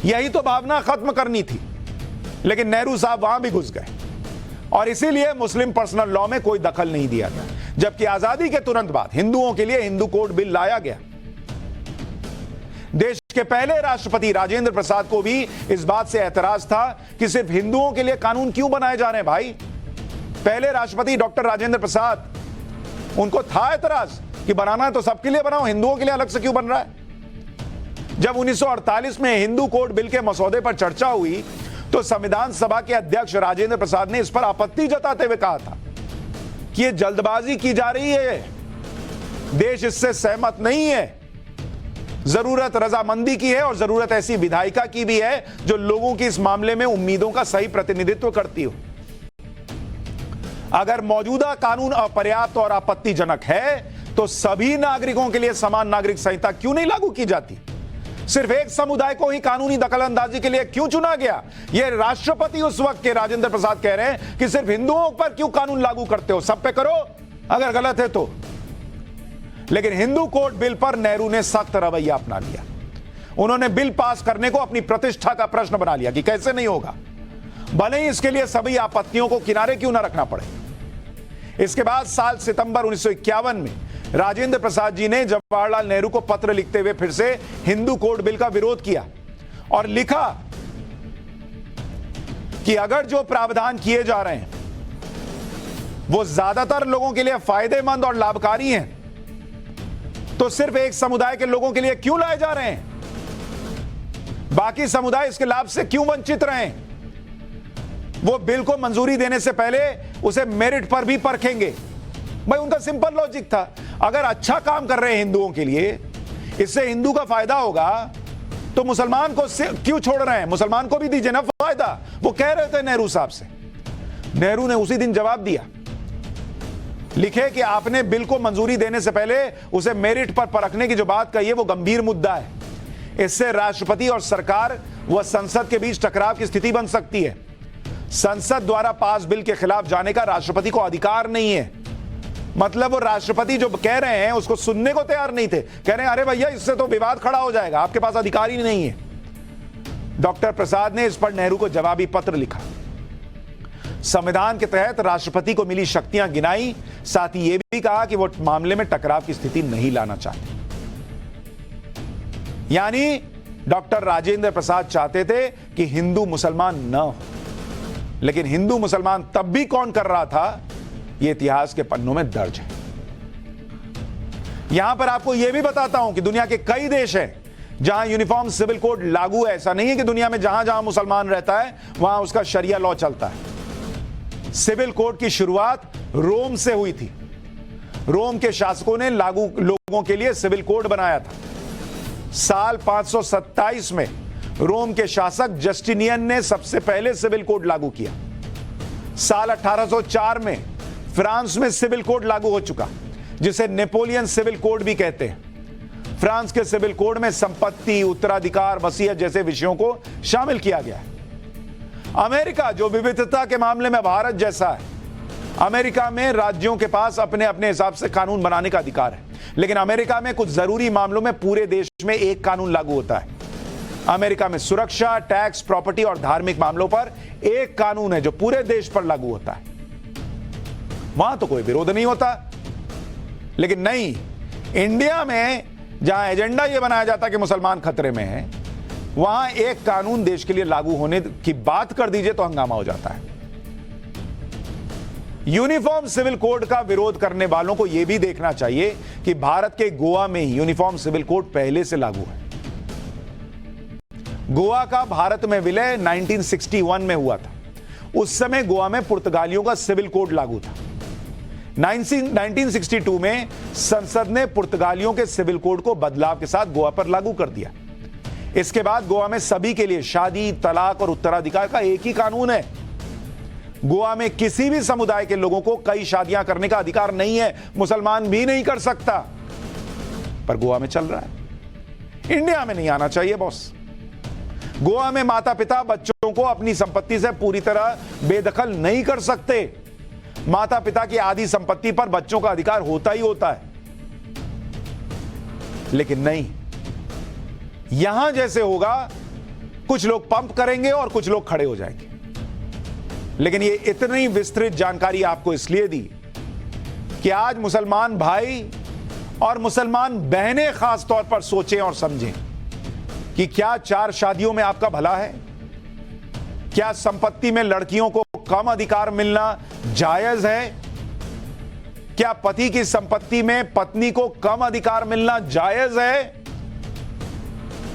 S1: यही तो भावना खत्म करनी थी। लेकिन नेहरू साहब वहां भी घुस गए और इसीलिए मुस्लिम पर्सनल लॉ में कोई दखल नहीं दिया गया। जबकि आजादी के तुरंत बाद हिंदुओं के लिए हिंदू कोड बिल लाया गया। देश के पहले राष्ट्रपति राजेंद्र प्रसाद को भी इस बात से एतराज था कि सिर्फ हिंदुओं के लिए कानून क्यों बनाए जा रहे हैं भाई। पहले राष्ट्रपति डॉक्टर राजेंद्र प्रसाद, उनको था एतराज कि बनाना है तो सबके लिए बनाओ, हिंदुओं के लिए अलग से क्यों बन रहा है? जब 1948 में हिंदू कोड बिल के मसौदे पर चर्चा हुई तो संविधान सभा के अध्यक्ष राजेंद्र प्रसाद ने इस पर आपत्ति जताते हुए कहा था कि यह जल्दबाजी की जा रही है, देश इससे सहमत नहीं है, जरूरत रजामंदी की है और जरूरत ऐसी विधायिका की भी है जो लोगों की इस मामले में उम्मीदों का सही प्रतिनिधित्व करती हो। अगर मौजूदा कानून अपर्याप्त और आपत्तिजनक है तो सभी नागरिकों के लिए समान नागरिक संहिता क्यों नहीं लागू की जाती? सिर्फ एक समुदाय को ही कानूनी दखलंदाजी के लिए क्यों चुना गया? यह राष्ट्रपति उस वक्त के राजेंद्र प्रसाद कह रहे हैं कि सिर्फ हिंदुओं पर क्यों कानून लागू करते हो, सब पे करो अगर गलत है तो। लेकिन हिंदू कोड बिल पर नेहरू ने सख्त रवैया अपना लिया। उन्होंने बिल पास करने को अपनी प्रतिष्ठा का प्रश्न बना लिया कि कैसे नहीं होगा, भले ही इसके लिए सभी आपत्तियों को किनारे क्यों ना रखना पड़े। इसके बाद साल सितंबर 1951 में राजेंद्र प्रसाद जी ने जवाहरलाल नेहरू को पत्र लिखते हुए फिर से हिंदू कोड बिल का विरोध किया और लिखा कि अगर जो प्रावधान किए जा रहे हैं वो ज्यादातर लोगों के लिए फायदेमंद और लाभकारी हैं तो सिर्फ एक समुदाय के लोगों के लिए क्यों लाए जा रहे हैं? बाकी समुदाय इसके लाभ से क्यों वंचित रहे? वो बिल को मंजूरी देने से पहले उसे मेरिट पर भी परखेंगे। भाई उनका सिंपल लॉजिक था, अगर अच्छा काम कर रहे हैं हिंदुओं के लिए, इससे हिंदू का फायदा होगा तो मुसलमान को क्यों छोड़ रहे हैं? मुसलमान को भी दीजिए ना फायदा। वो कह रहे थे नेहरू साहब से। नेहरू ने उसी दिन जवाब दिया, लिखे कि आपने बिल को मंजूरी देने से पहले उसे मेरिट पर परखने की जो बात कही है वो गंभीर मुद्दा है। इससे राष्ट्रपति और सरकार व संसद के बीच टकराव की स्थिति बन सकती है। संसद द्वारा पास बिल के खिलाफ जाने का राष्ट्रपति को अधिकार नहीं है। मतलब वो राष्ट्रपति जो कह रहे हैं उसको सुनने को तैयार नहीं थे, कह रहे हैं अरे भैया इससे तो विवाद खड़ा हो जाएगा, आपके पास अधिकार ही नहीं है। डॉक्टर प्रसाद ने इस पर नेहरू को जवाबी पत्र लिखा, संविधान के तहत राष्ट्रपति को मिली शक्तियां गिनाई, साथ ही यह भी कहा कि वो मामले में टकराव की स्थिति नहीं लाना चाहते। यानी डॉक्टर राजेंद्र प्रसाद चाहते थे कि हिंदू मुसलमान न हो, लेकिन हिंदू मुसलमान तब भी कौन कर रहा था यह इतिहास के पन्नों में दर्ज है। यहां पर आपको यह भी बताता हूं कि दुनिया के कई देश हैं जहां यूनिफॉर्म सिविल कोड लागू है। ऐसा नहीं है कि दुनिया में जहां जहां मुसलमान रहता है वहां उसका शरिया लॉ चलता है। सिविल कोड की शुरुआत रोम से हुई थी। रोम के शासकों ने लागू लोगों के लिए सिविल कोड बनाया था। साल 527 में रोम के शासक जस्टिनियन ने सबसे पहले सिविल कोड लागू किया। साल 1804 में फ्रांस में सिविल कोड लागू हो चुका, जिसे नेपोलियन सिविल कोड भी कहते हैं। फ्रांस के सिविल कोड में संपत्ति, उत्तराधिकार, वसीयत जैसे विषयों को शामिल किया गया है। अमेरिका जो विविधता के मामले में भारत जैसा है, अमेरिका में राज्यों के पास अपने अपने हिसाब से कानून बनाने का अधिकार है, लेकिन अमेरिका में कुछ जरूरी मामलों में पूरे देश में एक कानून लागू होता है। अमेरिका में सुरक्षा, टैक्स, प्रॉपर्टी और धार्मिक मामलों पर एक कानून है जो पूरे देश पर लागू होता है। वहां तो कोई विरोध नहीं होता। लेकिन नहीं, इंडिया में जहां एजेंडा यह बनाया जाता है कि मुसलमान खतरे में है, वहां एक कानून देश के लिए लागू होने की बात कर दीजिए तो हंगामा हो जाता है। यूनिफॉर्म सिविल कोड का विरोध करने वालों को यह भी देखना चाहिए कि भारत के गोवा में ही यूनिफॉर्म सिविल कोड पहले से लागू है। गोवा का भारत में विलय 1961 में हुआ था। उस समय गोवा में पुर्तगालियों का सिविल कोड लागू था। 1962 में संसद ने पुर्तगालियों के सिविल कोड को बदलाव के साथ गोवा पर लागू कर दिया। इसके बाद गोवा में सभी के लिए शादी, तलाक और उत्तराधिकार का एक ही कानून है। गोवा में किसी भी समुदाय के लोगों को कई शादियां करने का अधिकार नहीं है, मुसलमान भी नहीं कर सकता, पर गोवा में चल रहा है। इंडिया में नहीं आना चाहिए बॉस। गोवा में माता पिता बच्चों को अपनी संपत्ति से पूरी तरह बेदखल नहीं कर सकते। माता पिता की आधी संपत्ति पर बच्चों का अधिकार होता ही होता है। लेकिन नहीं, यहां जैसे होगा, कुछ लोग पंप करेंगे और कुछ लोग खड़े हो जाएंगे। लेकिन ये इतनी विस्तृत जानकारी आपको इसलिए दी कि आज मुसलमान भाई और मुसलमान बहनें खास तौर पर सोचें और समझें कि क्या 4 शादियों में आपका भला है? क्या संपत्ति में लड़कियों को कम अधिकार मिलना जायज है? क्या पति की संपत्ति में पत्नी को कम अधिकार मिलना जायज है?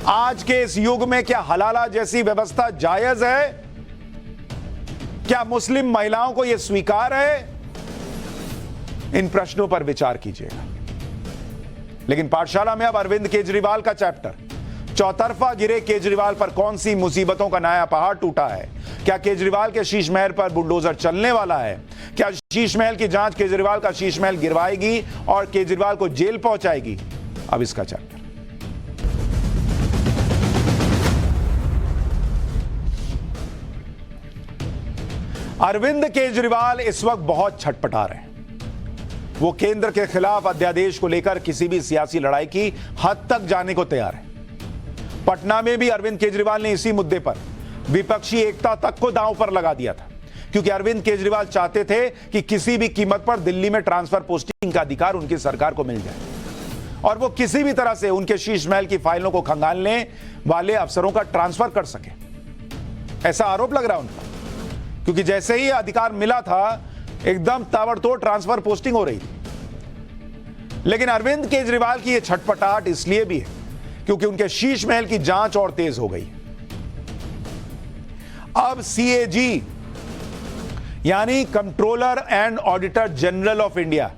S1: आज के इस युग में क्या हलाला जैसी व्यवस्था जायज है? क्या मुस्लिम महिलाओं को यह स्वीकार है? इन प्रश्नों पर विचार कीजिएगा। लेकिन पाठशाला में अब अरविंद केजरीवाल का चैप्टर। चौतरफा गिरे केजरीवाल पर कौन सी मुसीबतों का नया पहाड़ टूटा है? क्या केजरीवाल के शीश महल पर बुलडोजर चलने वाला है? क्या शीश महल की जांच केजरीवाल का शीश महल गिरवाएगी और केजरीवाल को जेल पहुंचाएगी? अब इसका चैप्टर। अरविंद केजरीवाल इस वक्त बहुत छटपटा रहे हैं। वो केंद्र के खिलाफ अध्यादेश को लेकर किसी भी सियासी लड़ाई की हद तक जाने को तैयार है। पटना में भी अरविंद केजरीवाल ने इसी मुद्दे पर विपक्षी एकता तक को दांव पर लगा दिया था, क्योंकि अरविंद केजरीवाल चाहते थे कि किसी भी कीमत पर दिल्ली में ट्रांसफर पोस्टिंग का अधिकार उनकी सरकार को मिल जाए और वो किसी भी तरह से उनके शीश महल की फाइलों को खंगालने वाले अफसरों का ट्रांसफर कर सके। ऐसा आरोप लग रहा है उनका, क्योंकि जैसे ही अधिकार मिला था एकदम ताबड़तोड़ ट्रांसफर पोस्टिंग हो रही थी। लेकिन अरविंद केजरीवाल की यह छटपटाहट इसलिए भी है क्योंकि उनके शीश महल की जांच और तेज हो गई। अब सीएजी यानी controller and auditor general of India,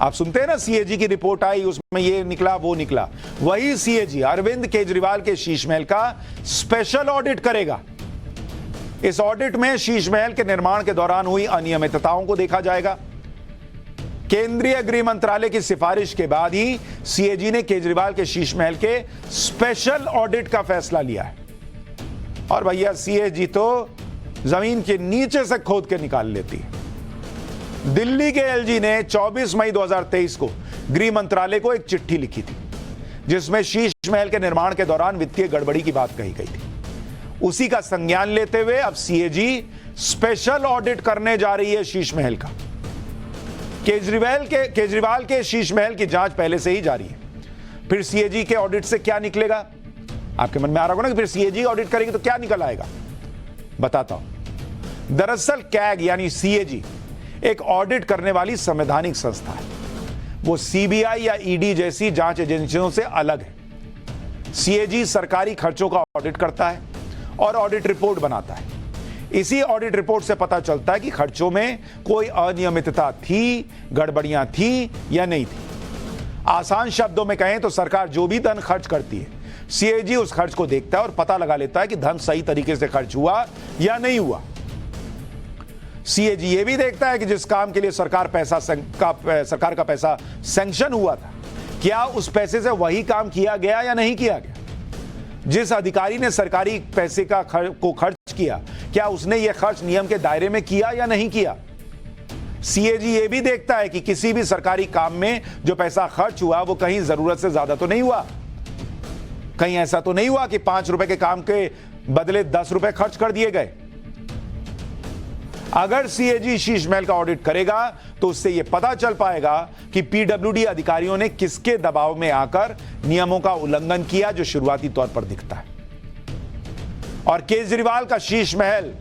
S1: आप सुनते हैं ना, सीएजी की रिपोर्ट आई, उसमें ये निकला वो निकला, वही सीएजी अरविंद केजरीवाल के शीश महल का स्पेशल ऑडिट करेगा। इस ऑडिट में शीश महल के निर्माण के दौरान हुई अनियमितताओं को देखा जाएगा। केंद्रीय गृह मंत्रालय की सिफारिश के बाद ही सीएजी ने केजरीवाल के शीश महल के स्पेशल ऑडिट का फैसला लिया है। और भैया सीएजी तो जमीन के नीचे से खोद के निकाल लेती है। दिल्ली के एलजी ने 24 मई 2023 को गृह मंत्रालय को एक चिट्ठी लिखी थी, जिसमें शीश महल के निर्माण के दौरान वित्तीय गड़बड़ी की बात कही गई थी। उसी का संज्ञान लेते हुए अब सीएजी स्पेशल ऑडिट करने जा रही है शीश महल का। केजरीवाल के शीश महल की जांच पहले से ही जारी है। फिर सीएजी के ऑडिट से क्या निकलेगा? आपके मन में आ रहा होगा ना कि फिर सीएजी ऑडिट करेगी तो क्या निकल आएगा? बताता हूं। दरअसल कैग यानी सीएजी एक ऑडिट करने वाली संवैधानिक संस्था है। वो सीबीआई या ईडी जैसी जांच एजेंसियों से अलग है। सीएजी सरकारी खर्चों का ऑडिट करता है और ऑडिट रिपोर्ट बनाता है। इसी ऑडिट रिपोर्ट से पता चलता है कि खर्चों में कोई अनियमितता थी, गड़बड़ियां थी या नहीं थी। आसान शब्दों में कहें तो सरकार जो भी धन खर्च करती है, सीएजी उस खर्च को देखता है और पता लगा लेता है कि धन सही तरीके से खर्च हुआ या नहीं हुआ। सीएजी यह भी देखता है कि जिस काम के लिए सरकार का पैसा सैंक्शन हुआ था, क्या उस पैसे से वही काम किया गया या नहीं किया गया। जिस अधिकारी ने सरकारी पैसे को खर्च किया, क्या उसने यह खर्च नियम के दायरे में किया या नहीं किया। सीएजी यह भी देखता है कि किसी भी सरकारी काम में जो पैसा खर्च हुआ वो कहीं जरूरत से ज्यादा तो नहीं हुआ। कहीं ऐसा तो नहीं हुआ कि 5 रुपए के काम के बदले 10 रुपए खर्च कर दिए गए। अगर सीएजी शीश महल का ऑडिट करेगा तो उससे यह पता चल पाएगा कि पीडब्ल्यूडी अधिकारियों ने किसके दबाव में आकर नियमों का उल्लंघन किया, जो शुरुआती तौर पर दिखता है। और केजरीवाल का शीश महल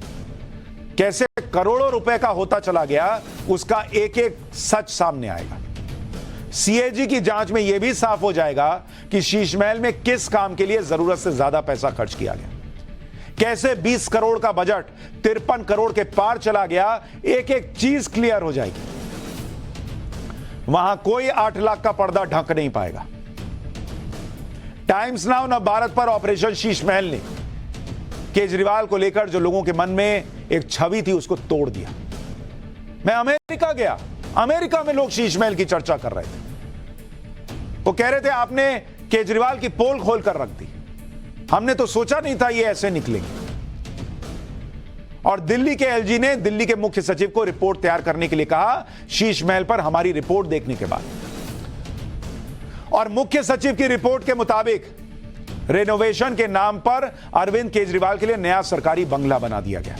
S1: कैसे करोड़ों रुपए का होता चला गया, उसका एक एक सच सामने आएगा। सीएजी की जांच में यह भी साफ हो जाएगा कि शीश महल में किस काम के लिए जरूरत से ज्यादा पैसा खर्च किया गया। कैसे 20 करोड़ का बजट 53 करोड़ के पार चला गया, एक एक चीज क्लियर हो जाएगी। वहां कोई 8 लाख का पर्दा ढक नहीं पाएगा। टाइम्स नाउ न भारत पर ऑपरेशन शीश महल ने केजरीवाल को लेकर जो लोगों के मन में एक छवि थी उसको तोड़ दिया। मैं अमेरिका गया, अमेरिका में लोग शीश महल की चर्चा कर रहे थे। वो कह रहे थे आपने केजरीवाल की पोल खोल कर रख दी, हमने तो सोचा नहीं था ये ऐसे निकलेंगे। और दिल्ली के एलजी ने दिल्ली के मुख्य सचिव को रिपोर्ट तैयार करने के लिए कहा, शीश महल पर हमारी रिपोर्ट देखने के बाद। और मुख्य सचिव की रिपोर्ट के मुताबिक रेनोवेशन के नाम पर अरविंद केजरीवाल के लिए नया सरकारी बंगला बना दिया गया।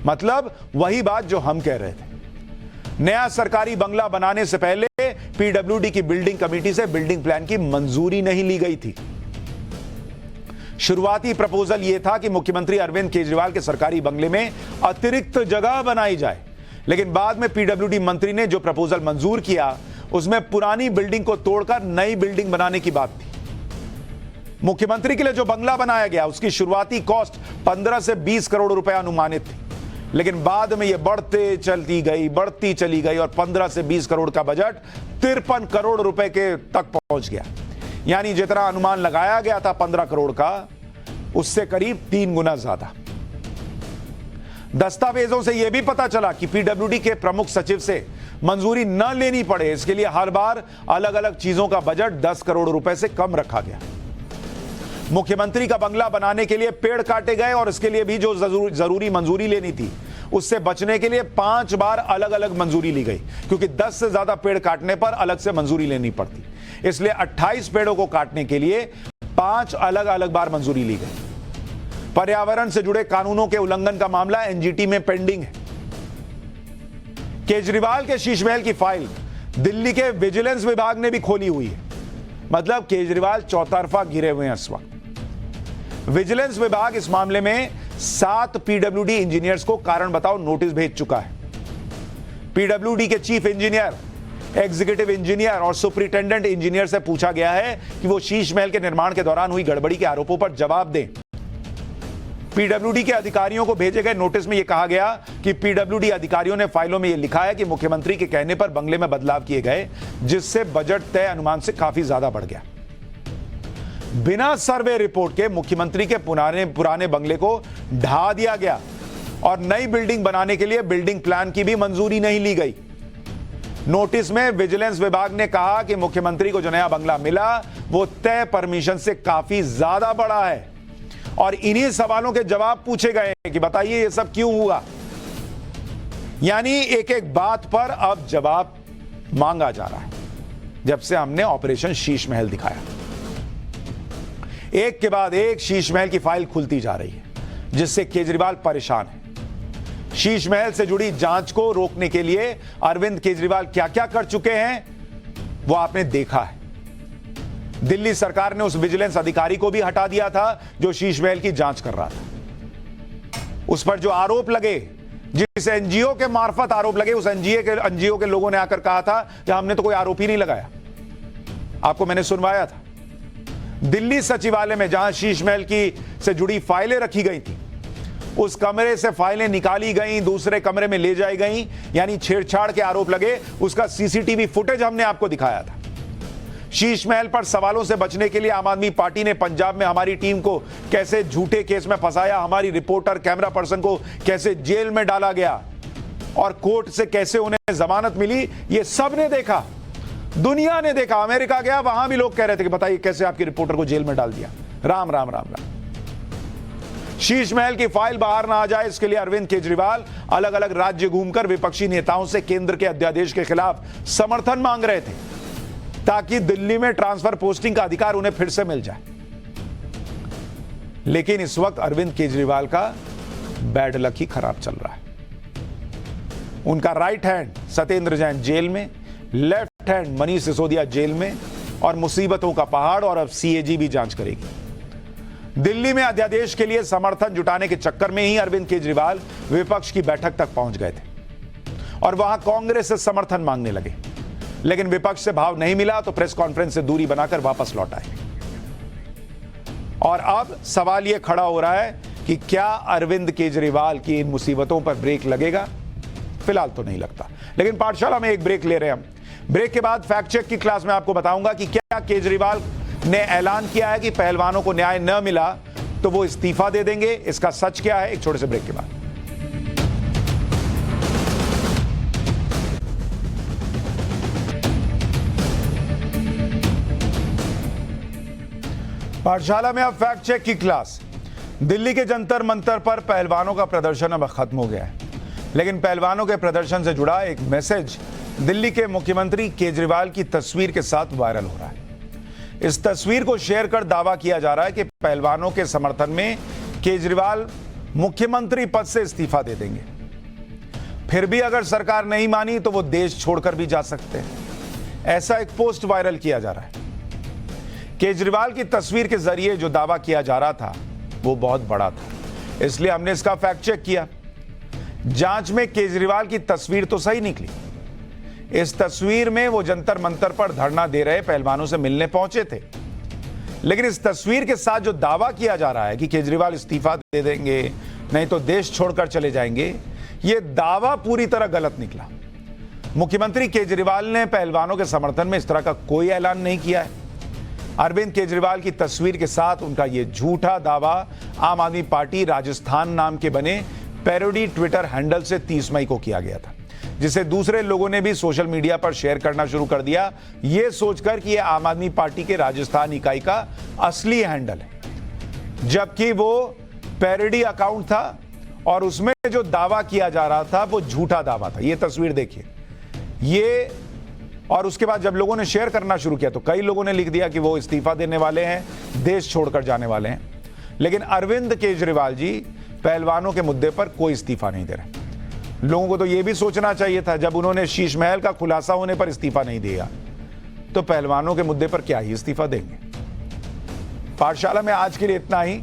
S1: मतलब वही बात जो हम कह रहे थे। नया सरकारी बंगला बनाने से पहले पीडब्ल्यूडी की बिल्डिंग कमेटी से बिल्डिंग प्लान की मंजूरी नहीं ली गई थी। शुरुआती प्रपोजल यह था कि मुख्यमंत्री अरविंद केजरीवाल के सरकारी बंगले में अतिरिक्त जगह बनाई जाए, लेकिन बाद में पीडब्ल्यूडी मंत्री ने जो प्रपोजल मंजूर किया उसमें पुरानी बिल्डिंग को तोड़कर नई बिल्डिंग बनाने की बात थी। मुख्यमंत्री के लिए जो बंगला बनाया गया उसकी शुरुआती कॉस्ट 15 से 20 करोड़ रुपए अनुमानित थी, लेकिन बाद में यह बढ़ती चली गई और 15 से 20 करोड़ का बजट 53 करोड़ रुपए के तक पहुंच गया। यानी जितना अनुमान लगाया गया था 15 करोड़ का, उससे करीब 3 गुना ज्यादा। दस्तावेजों से यह भी पता चला कि पीडब्ल्यूडी के प्रमुख सचिव से मंजूरी न लेनी पड़े, इसके लिए हर बार अलग अलग चीजों का बजट 10 करोड़ रुपए से कम रखा गया। मुख्यमंत्री का बंगला बनाने के लिए पेड़ काटे गए और इसके लिए भी जो जरूरी मंजूरी लेनी थी उससे बचने के लिए 5 बार अलग अलग मंजूरी ली गई, क्योंकि 10 से ज्यादा पेड़ काटने पर अलग से मंजूरी लेनी पड़ती। इसलिए 28 पेड़ों को काटने के लिए 5 अलग अलग बार मंजूरी ली गई। पर्यावरण से जुड़े कानूनों के उल्लंघन का मामला एनजीटी में पेंडिंग है। केजरीवाल के शीश महल की फाइल दिल्ली के विजिलेंस विभाग ने भी खोली हुई है। मतलब केजरीवाल चौतरफा घिरे हुए हैं इस वक्त। विजिलेंस विभाग इस मामले में 7 पीडब्ल्यूडी इंजीनियर्स को कारण बताओ नोटिस भेज चुका है। पीडब्ल्यूडी के चीफ इंजीनियर, एग्जीक्यूटिव इंजीनियर और सुपरिटेंडेंट इंजीनियर से पूछा गया है कि वो शीश महल के निर्माण के दौरान हुई गड़बड़ी के आरोपों पर जवाब दें। पीडब्ल्यूडी के अधिकारियों को भेजे गए नोटिस में यह कहा गया कि पीडब्ल्यूडी अधिकारियों ने फाइलों में यह लिखा है कि मुख्यमंत्री के कहने पर बंगले में बदलाव किए गए, जिससे बजट तय अनुमान से काफी ज्यादा बढ़ गया। बिना सर्वे रिपोर्ट के मुख्यमंत्री के पुराने बंगले को ढा दिया गया और नई बिल्डिंग बनाने के लिए बिल्डिंग प्लान की भी मंजूरी नहीं ली गई। नोटिस में विजिलेंस विभाग ने कहा कि मुख्यमंत्री को जो नया बंगला मिला वो तय परमिशन से काफी ज्यादा बड़ा है और इन्हीं सवालों के जवाब पूछे गए कि बताइए ये सब क्यों हुआ। यानी एक एक बात पर अब जवाब मांगा जा रहा है जब से हमने ऑपरेशन शीश महल दिखाया। एक के बाद एक शीश महल की फाइल खुलती जा रही है, जिससे केजरीवाल परेशान है। शीश महल से जुड़ी जांच को रोकने के लिए अरविंद केजरीवाल क्या क्या कर चुके हैं वो आपने देखा है। दिल्ली सरकार ने उस विजिलेंस अधिकारी को भी हटा दिया था जो शीश महल की जांच कर रहा था। उस पर जो आरोप लगे, जिस एनजीओ के मार्फत आरोप लगे, उस एनजीओ के लोगों ने आकर कहा था कि हमने तो कोई आरोप ही नहीं लगाया। आपको मैंने सुनवाया था। दिल्ली सचिवालय में जहां शीश महल की से जुड़ी फाइलें रखी गई थी, उस कमरे से फाइलें निकाली गई, दूसरे कमरे में ले जाई गई, यानी छेड़छाड़ के आरोप लगे। उसका सीसीटीवी फुटेज हमने आपको दिखाया था। शीश महल पर सवालों से बचने के लिए आम आदमी पार्टी ने पंजाब में हमारी टीम को कैसे झूठे केस में फंसाया, हमारी रिपोर्टर कैमरा पर्सन को कैसे जेल में डाला गया और कोर्ट से कैसे उन्हें जमानत मिली, ये सब ने देखा, दुनिया ने देखा। अमेरिका गया, वहां भी लोग कह रहे थे कि बताइए कैसे आपकी रिपोर्टर को जेल में डाल दिया। राम राम राम राम। शीश महल की फाइल बाहर ना आ जाए, इसके लिए अरविंद केजरीवाल अलग अलग राज्य घूमकर विपक्षी नेताओं से केंद्र के अध्यादेश के खिलाफ समर्थन मांग रहे थे, ताकि दिल्ली में ट्रांसफर पोस्टिंग का अधिकार उन्हें फिर से मिल जाए। लेकिन इस वक्त अरविंद केजरीवाल का बैड लक ही खराब चल रहा है। उनका right hand Satyendra Jain jail में, left hand Manish Sisodia jail में और मुसीबतों का पहाड़, और अब सीएजी भी जांच करेगी। दिल्ली में अध्यादेश के लिए समर्थन जुटाने के चक्कर में ही अरविंद केजरीवाल विपक्ष की बैठक तक पहुंच गए थे और वहां कांग्रेस से समर्थन मांगने लगे, लेकिन विपक्ष से भाव नहीं मिला तो प्रेस कॉन्फ्रेंस से दूरी बनाकर वापस लौट आए। और अब सवाल यह खड़ा हो रहा है कि क्या अरविंद केजरीवाल की इन मुसीबतों पर ब्रेक लगेगा? फिलहाल तो नहीं लगता, लेकिन पाठशाला में एक ब्रेक ले रहे हैं हम। ब्रेक के बाद फैक्ट चेक की क्लास में आपको बताऊंगा कि क्या केजरीवाल ने ऐलान किया है कि पहलवानों को न्याय न मिला तो वो इस्तीफा दे देंगे। इसका सच क्या है, एक छोटे से ब्रेक के बाद। पाठशाला में अब फैक्ट चेक की क्लास। दिल्ली के जंतर मंतर पर पहलवानों का प्रदर्शन अब खत्म हो गया है, लेकिन पहलवानों के प्रदर्शन से जुड़ा एक मैसेज दिल्ली के मुख्यमंत्री केजरीवाल की तस्वीर के साथ वायरल हो रहा है। इस तस्वीर को शेयर कर दावा किया जा रहा है कि पहलवानों के समर्थन में केजरीवाल मुख्यमंत्री पद से इस्तीफा दे देंगे। फिर भी अगर सरकार नहीं मानी तो वो देश छोड़कर भी जा सकते हैं। ऐसा एक पोस्ट वायरल किया जा रहा है। केजरीवाल की तस्वीर के जरिए जो दावा किया जा रहा था वो बहुत बड़ा था, इसलिए हमने इसका फैक्ट चेक किया। जांच में केजरीवाल की तस्वीर तो सही निकली। इस तस्वीर में वो जंतर मंतर पर धरना दे रहे पहलवानों से मिलने पहुंचे थे, लेकिन इस तस्वीर के साथ जो दावा किया जा रहा है कि केजरीवाल इस्तीफा दे देंगे, नहीं तो देश छोड़कर चले जाएंगे, ये दावा पूरी तरह गलत निकला। मुख्यमंत्री केजरीवाल ने पहलवानों के समर्थन में इस तरह का कोई ऐलान नहीं किया है। अरविंद केजरीवाल की तस्वीर के साथ उनका यह झूठा दावा आम आदमी पार्टी राजस्थान नाम के बने पैरोडी ट्विटर हैंडल से 30 मई को किया गया था, जिसे दूसरे लोगों ने भी सोशल मीडिया पर शेयर करना शुरू कर दिया, यह सोचकर कि यह आम आदमी पार्टी के राजस्थान इकाई का असली हैंडल है, जबकि वो पैरोडी अकाउंट था और उसमें जो दावा किया जा रहा था वो झूठा दावा था। ये तस्वीर देखिए ये। और उसके बाद जब लोगों ने शेयर करना शुरू किया तो कई लोगों ने लिख दिया कि वो इस्तीफा देने वाले हैं, देश छोड़कर जाने वाले हैं। लेकिन अरविंद केजरीवाल जी पहलवानों के मुद्दे पर कोई इस्तीफा नहीं दे रहे। लोगों को तो यह भी सोचना चाहिए था, जब उन्होंने शीश महल का खुलासा होने पर इस्तीफा नहीं दिया तो पहलवानों के मुद्दे पर क्या ही इस्तीफा देंगे। पाठशाला में आज के लिए इतना ही।